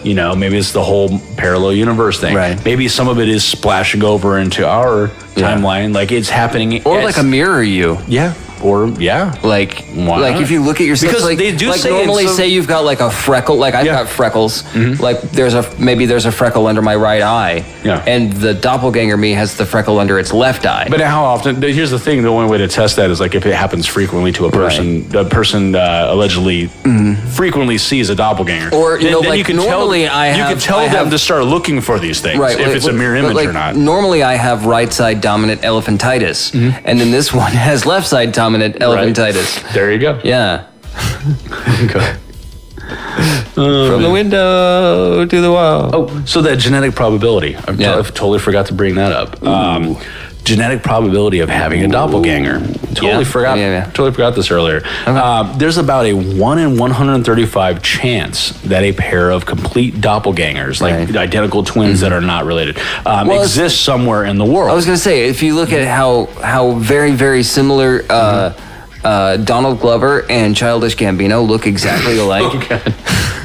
You know, maybe it's the whole parallel universe thing. Right. Maybe some of it is splashing over into our timeline, like it's happening, or like a mirror you. Yeah. Or like if you look at yourself, because like, they do like say normally say you've got like a freckle, like I've got freckles, like there's a freckle under my right eye, and the doppelganger me has the freckle under its left eye. But how often? Here's the thing: the only way to test that is like if it happens frequently to a person. The person allegedly frequently sees a doppelganger, or you then you can normally tell them to start looking for these things, right, if it's a mirror image or not. Normally, I have right side dominant elephantitis, and then this one has left side dominant elephantitis. Right. There you go. Yeah. Okay. From the window to the wall. Oh, so that genetic probability. I totally forgot to bring that up. Genetic probability of having a doppelganger. Totally forgot this earlier. Okay. There's about a 1 in 135 chance that a pair of complete doppelgangers, like identical twins that are not related, exist somewhere in the world. I was going to say, if you look at how very, very similar Donald Glover and Childish Gambino look exactly alike.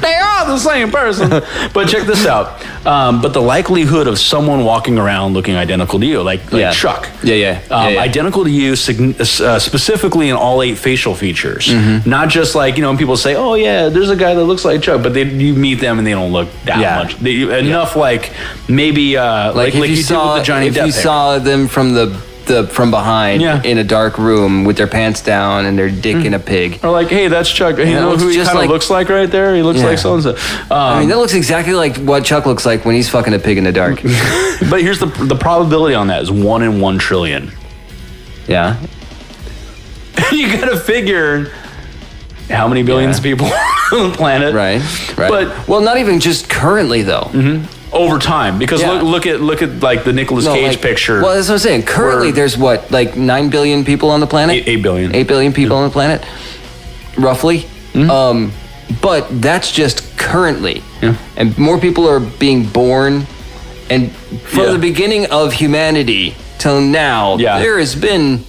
They are the same person. But check this out. But the likelihood of someone walking around looking identical to you, like Chuck. Identical to you, specifically in all 8 facial features. Not just like, when people say, oh yeah, there's a guy that looks like Chuck, but you meet them and they don't look that much. Enough like maybe like you saw with the Johnny Depp. If you saw them from behind in a dark room with their pants down and their dick in a pig. Or like, hey, that's Chuck. You know who he kind of looks like right there? He looks like so-and-so. I mean, that looks exactly like what Chuck looks like when he's fucking a pig in the dark. But here's the probability on that is 1 in 1 trillion. Yeah. You gotta figure how many billions of people on the planet. Right. But not even just currently though. Over time, because look at like the Nicolas Cage picture. Well, that's what I'm saying. Currently, there's what, like 9 billion people on the planet? 8 billion. 8 billion people on the planet, roughly. But that's just currently. And more people are being born. And from the beginning of humanity till now, there has been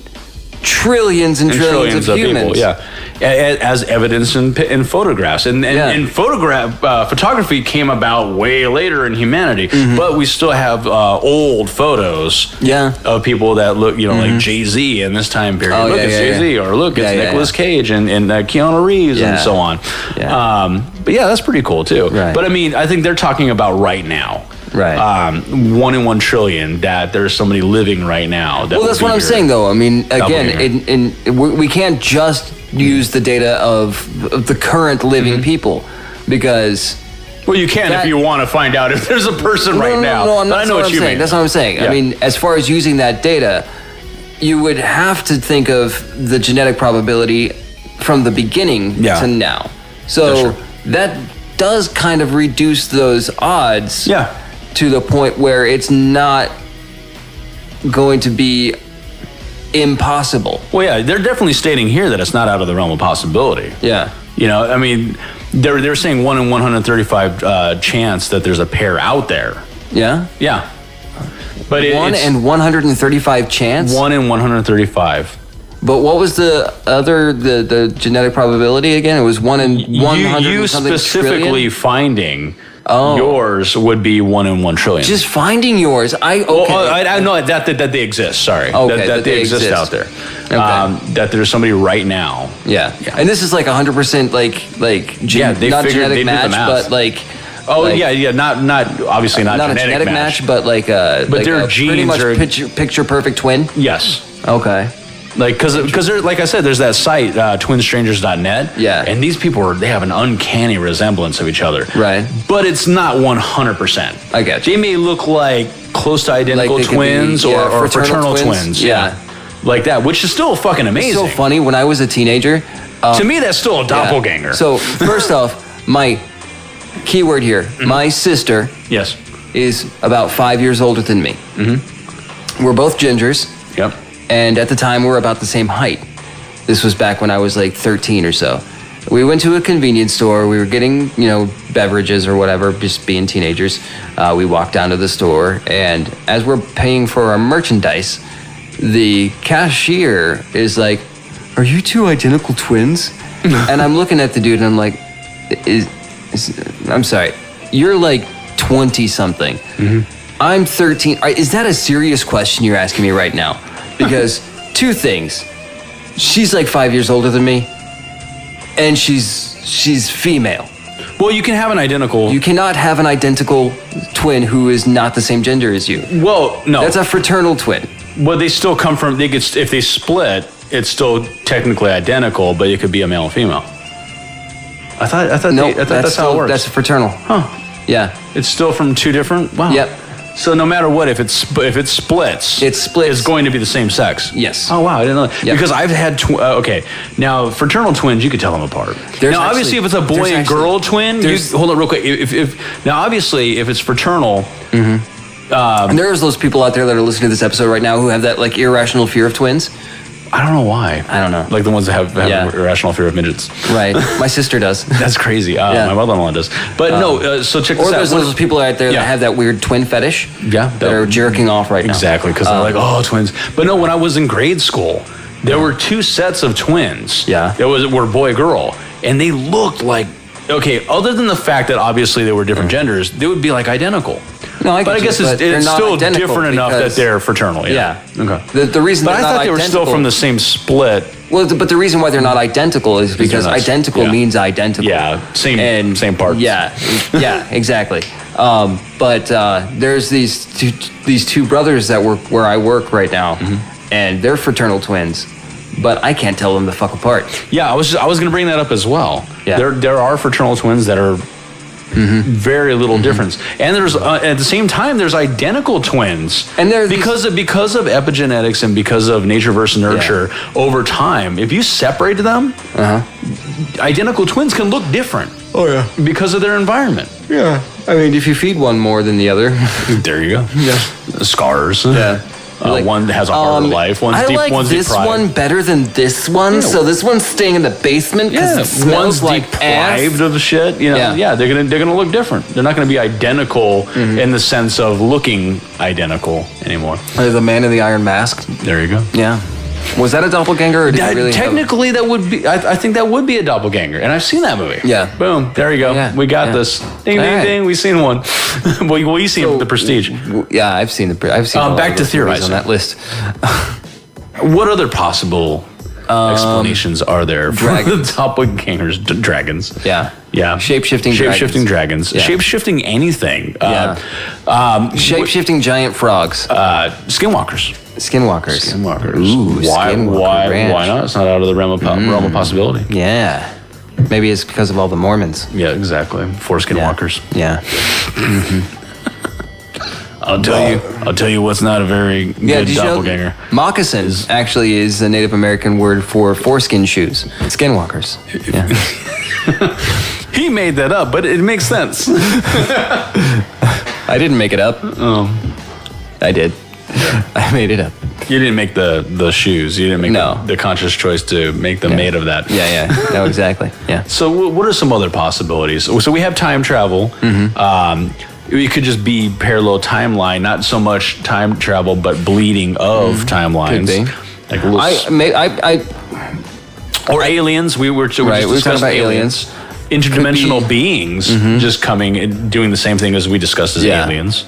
trillions and trillions of humans. People, as evidenced in photographs. And photography came about way later in humanity, but we still have old photos of people that look, like Jay-Z in this time period. Look, it's Jay-Z, or look, it's Nicolas Cage and Keanu Reeves and so on. But that's pretty cool too. Right. But I mean, I think they're talking about right now. Right. 1 in 1 trillion that there's somebody living right now. That's what I'm saying, though. I mean, again, we can't just use the data of the current living people, because. Well, you can if you want to find out if there's a person now. No, I know what you mean. That's what I'm saying. Yeah. I mean, as far as using that data, you would have to think of the genetic probability from the beginning to now. So that does kind of reduce those odds. To the point where it's not going to be impossible. Well, they're definitely stating here that it's not out of the realm of possibility. I mean, they're saying 1 in 135 chance that there's a pair out there. Yeah. But 1 in 135 chance. 1 in 135. But what was the genetic probability again? It was 1 in 100. You specifically trillion? Finding. Yours would be 1 in 1 trillion. Just finding yours. I know that they exist. Sorry, that they exist out there. That there's somebody right now. Yeah. And this is like 100% like they not figured genetic they match, did the math. but like Oh Like, yeah. Not obviously not a genetic match, but like a their a pretty genes much are- picture perfect twin. Yes. Okay. Like, because like I said, there's that site, twinstrangers.net. Yeah. And these people they have an uncanny resemblance of each other. Right. But it's not 100%. I get you. They may look like close to identical Like they could twins be, yeah, or fraternal fraternal twins. twins. Yeah. Like that, which is still fucking amazing. It's so funny. When I was a teenager, To me, that's still a doppelganger. Yeah. So first off, my keyword here, my sister yes. is about 5 years older than me. We're both gingers. Yep. And at the time, we were about the same height. This was back when I was like 13 or so. We went to a convenience store. We were getting, beverages or whatever, just being teenagers. We walked down to the store, and as we're paying for our merchandise, the cashier is like, "Are you two identical twins?" And I'm looking at the dude, and I'm like, I'm sorry, you're like 20-something. I'm 13. Is that a serious question you're asking me right now? Because two things. She's like 5 years older than me, and she's female. Well, you can have an identical. You cannot have an identical twin who is not the same gender as you. Well, no. That's a fraternal twin. Well, they still come from. They could, if they split, it's still technically identical, but it could be a male and female. I thought that's how it works. That's fraternal. Huh. Yeah. It's still from two different. Wow. Yep. So no matter what, if it splits, it's going to be the same sex. Yes. Oh wow, I didn't know that. Yep. Because I've had okay. Now fraternal twins, you could tell them apart. Obviously, if it's a boy and girl twin, hold on real quick. If obviously if it's fraternal. And there's those people out there that are listening to this episode right now who have that like irrational fear of twins. I don't know why. I don't know. Like the ones that have irrational fear of midgets. Right. My sister does. That's crazy. My mother-in-law does. But no, so check this out. Or there's those people out there that have that weird twin fetish. Yeah. That are jerking off right now. Exactly, because they're like, oh, twins. But no, when I was in grade school, there were two sets of twins. Yeah. That were boy-girl. And they looked like, okay, other than the fact that obviously they were different genders, they would be like identical. No, but I guess it's still different enough that they're fraternal. Yeah. Okay. The reason but I thought they were still from the same split. Well, but the reason why they're not identical is because identical means identical. Yeah. Same parts. Yeah. Yeah. Exactly. But there's these two brothers that work where I work right now, and they're fraternal twins. But I can't tell them the fuck apart. Yeah, I was going to bring that up as well. Yeah. There are fraternal twins that are very little difference, and there's at the same time there's identical twins, and because of epigenetics and because of nature versus nurture over time. If you separated them, identical twins can look different. Oh yeah, because of their environment. Yeah, I mean, if you feed one more than the other, there you go. Yeah, scars. Yeah. One has a harder life. One's deep. One's this deprived. one better than this one, so this one's staying in the basement because it smells like deprived of shit. Yeah, they're gonna look different. They're not gonna be identical in the sense of looking identical anymore. The Man in the Iron Mask. There you go. Yeah. Was that a doppelganger? Or did you really technically, that would be. I think that would be a doppelganger, and I've seen that movie. Yeah. Boom. There you go. Yeah. We got this. Ding, ding, ding. We've seen one. well, you seen The Prestige? Yeah, I've seen the. I've seen. Back to theorizing on that list. What other possible explanations are there for the doppelgangers? Dragons. Yeah. Yeah. Shape-shifting dragons. Yeah. Shape-shifting anything. Shape-shifting giant frogs. Skinwalkers. Skinwalkers. Ooh, why not? It's not out of the realm of possibility. Yeah. Maybe it's because of all the Mormons. Yeah, exactly. 4 skinwalkers. Yeah. I'll tell you what's not a very good doppelganger. Moccasin actually is a Native American word for foreskin shoes. Skinwalkers. Yeah. He made that up, but it makes sense. I didn't make it up. Oh. I did. I made it up. You didn't make the shoes. You didn't make the conscious choice to make them made of that. Yeah. No, exactly. Yeah. So what are some other possibilities? So we have time travel. It could just be parallel timeline, not so much time travel, but bleeding of timelines. Could be. Or aliens. We were talking about aliens. Interdimensional beings just coming and doing the same thing as we discussed as aliens.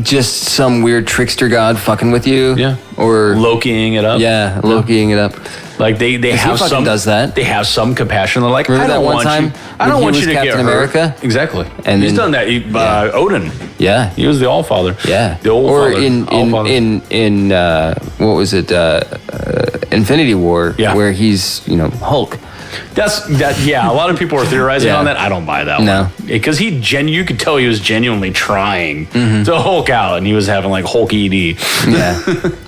Just some weird trickster god fucking with you. Yeah. Or Lokiing it up. Yeah, Lokiing it up. Like they have fucking some does that. They have some compassion. They're like, Remember I don't that one want time you. I don't when he want you was to Captain get America? hurt. Exactly. And he's then- done that. Odin. Yeah. He was the All Father. Yeah. The old or father. in what was it? Infinity War, Yeah. where he's Hulk. Yeah, a lot of people are theorizing Yeah. on that. I don't buy that No. one. Because you could tell he was genuinely trying Mm-hmm. to Hulk out, and he was having like Hulk ED. Yeah,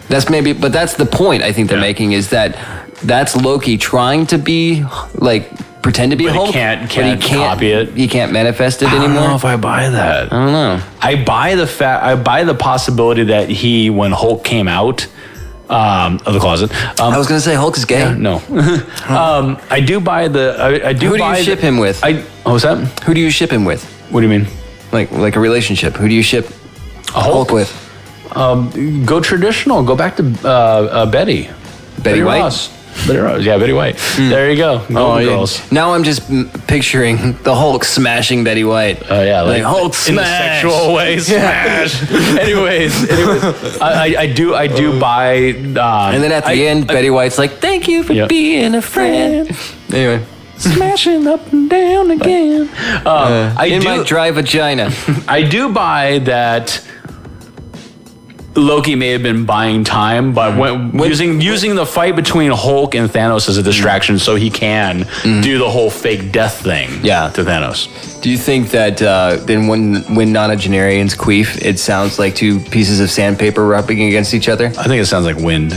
but that's the point I think they're making, is that's Loki trying to be like pretend to be But he Hulk, can't but he can't copy it. He can't manifest it I don't anymore. know if I buy that. I don't know. I buy the possibility that when Hulk came out of the closet. I was gonna say Hulk is gay. No. I do buy I do Who do buy you ship him with? What's that? Who do you ship him with? What do you mean? Like a relationship. Who do you ship Hulk with? Go traditional. Go back to Betty. Betty White? Ross. Betty Ross. Yeah, Betty White. There you go. Golden Girls. Now I'm just picturing the Hulk smashing Betty White. Oh yeah, like Hulk in a smash. sexual way, smash. anyways, I do buy. And then at the end, Betty White's like, "Thank you for being a friend." Anyway, smashing up and down again. in my dry vagina. I do buy that. Loki may have been buying time, but using the fight between Hulk and Thanos as a distraction, so he can do the whole fake death thing. To Thanos. Do you think that then when nonagenarians queef, it sounds like two pieces of sandpaper rubbing against each other? I think it sounds like wind.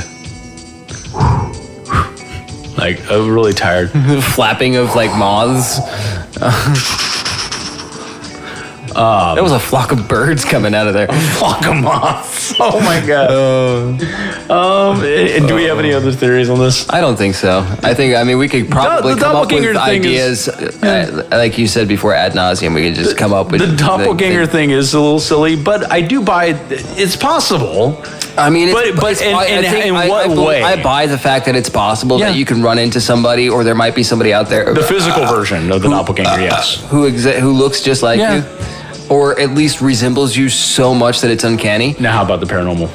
Like I'm really tired. Flapping of like moths. That was a flock of birds coming out of there. Flock of moths. Oh my god. Do we have any other theories on this? I don't think so. I mean, we could probably The come up with doppelganger thing ideas, like you said before, ad nauseum. We could just come up with the doppelganger thing is a little silly, but I do buy it's possible. I mean, in what way? I buy the fact that it's possible Yeah. that you can run into somebody, or there might be somebody out there, The physical version of the doppelganger, yes. who looks just like you, or at least resembles you so much that it's uncanny. Now, how about the paranormal?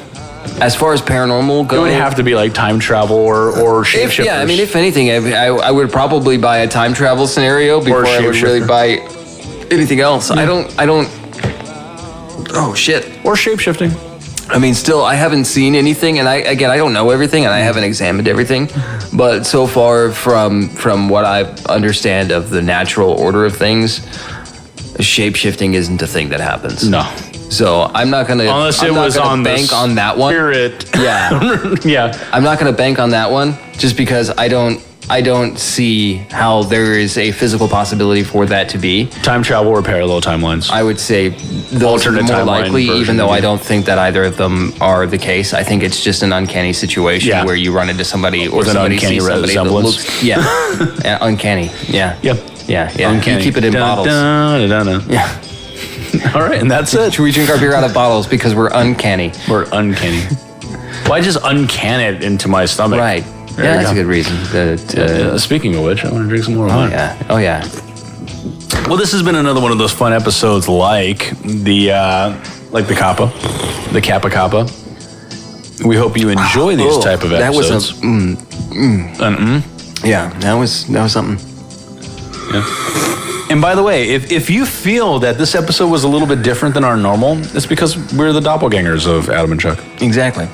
As far as paranormal goes, It would have to be like time travel or shapeshifters. Yeah, I mean, if anything, I would probably buy a time travel scenario before I would really buy anything else. I don't. Oh shit! Or shapeshifting. I mean, still, I haven't seen anything, and I don't know everything, and I haven't examined everything. But so far, from what I understand of the natural order of things, shape-shifting isn't a thing that happens. No. So I'm not gonna Unless I'm it not was gonna on bank on that one. Spirit. Yeah. Yeah. I'm not gonna bank on that one just because I don't see how there is a physical possibility for that to be. Time travel or parallel timelines. I would say those Alternate are more timeline likely, version, even though I yeah. don't think that either of them are the case. I think it's just an uncanny situation where you run into somebody or With an somebody uncanny sees somebody that resemblance. looks uncanny. Yeah. Yep. Yeah. Uncanny. You keep it in bottles. Yeah. All right, and that's it. We drink our beer out of bottles because we're uncanny. We're uncanny. Well, I just uncan it into my stomach. Right. There Yeah, you that's go. a good reason. Speaking of which, I want to drink some more wine. Oh yeah. Well, this has been another one of those fun episodes, like the Kappa, the Kappa Kappa. We hope you enjoy these type of episodes. Yeah, that was something. Yeah. And by the way, if you feel that this episode was a little bit different than our normal, it's because we're the doppelgangers of Adam and Chuck. Exactly.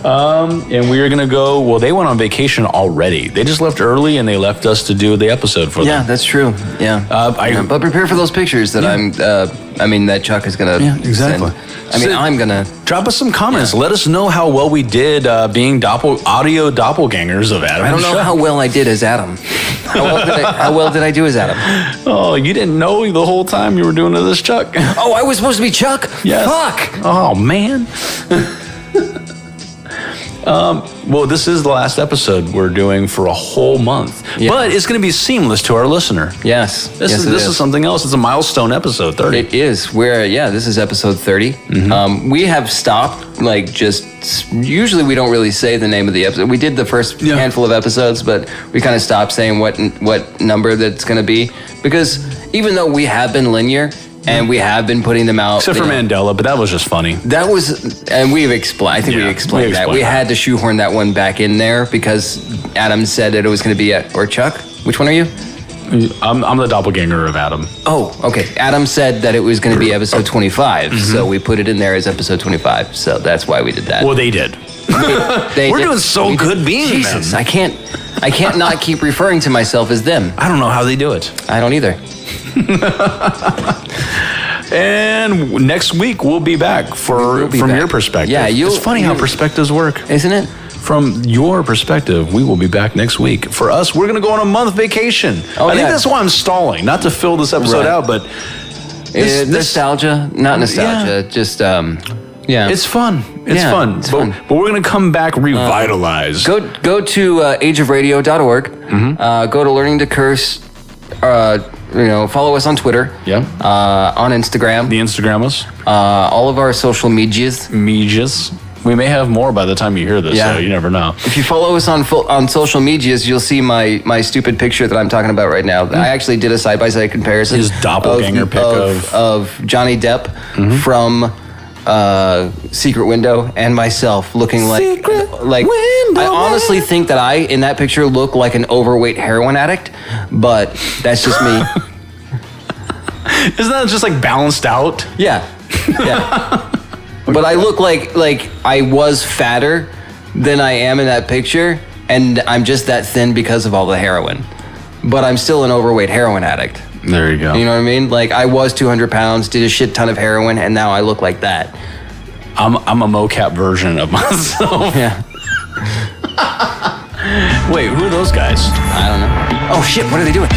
And we are going to go, well, they went on vacation already. They just left early and they left us to do the episode for them. Yeah, that's true. Yeah. But prepare for those pictures that that Chuck is going to exactly. send. I'm going to... Drop us some comments. Let us know how well we did being audio doppelgangers of Adam I don't and know Chuck. how well I did as Adam. How well did I do as Adam? Oh, you didn't know the whole time you were doing it as Chuck. Oh, I was supposed to be Chuck? Yes. Fuck! Oh, man. Well, this is the last episode we're doing for a whole month. Yeah. But it's going to be seamless to our listener. Yes. This is something else. It's a milestone episode, 30. It is. This is episode 30. Mm-hmm. We have stopped, usually we don't really say the name of the episode. We did the first handful of episodes, but we kind of stopped saying what number that's going to be. Because even though we have been linear, and we have been putting them out. Except for Mandela, but that was just funny. That was, and we've explained. I think we explained that. We had to shoehorn that one back in there because Adam said that it was going to be or Chuck. Which one are you? I'm the doppelganger of Adam. Oh, okay. Adam said that it was going to be episode 25, so we put it in there as episode 25. So that's why we did that. Well, they did. We're doing so good being Jesus, them. I can't not keep referring to myself as them. I don't know how they do it. I don't either. And next week we'll be back from your perspective. Yeah, it's funny how perspectives work, isn't it? From your perspective, we will be back next week. For us, we're going to go on a month vacation. I think that's why I'm stalling, not to fill this episode out, but nostalgia, not nostalgia, just it's fun. It's fun. But we're going to come back revitalized. Go to ageofradio.org. Go to Learning to Curse. Follow us on Twitter. Yeah. On Instagram. The Instagrammers. All of our social medias. We may have more by the time you hear this, so you never know. If you follow us on social medias, you'll see my stupid picture that I'm talking about right now. I actually did a side-by-side comparison. His doppelganger pic of Johnny Depp from Secret Window and myself looking like I honestly think that I, in that picture, look like an overweight heroin addict, but that's just me. Isn't that just like balanced out? Yeah. But I look like I was fatter than I am in that picture, and I'm just that thin because of all the heroin. But I'm still an overweight heroin addict. There you go. You know what I mean? Like, I was 200 pounds, did a shit ton of heroin, and now I look like that. I'm a mocap version of myself. Yeah. Wait, who are those guys? I don't know. Oh shit, what are they doing?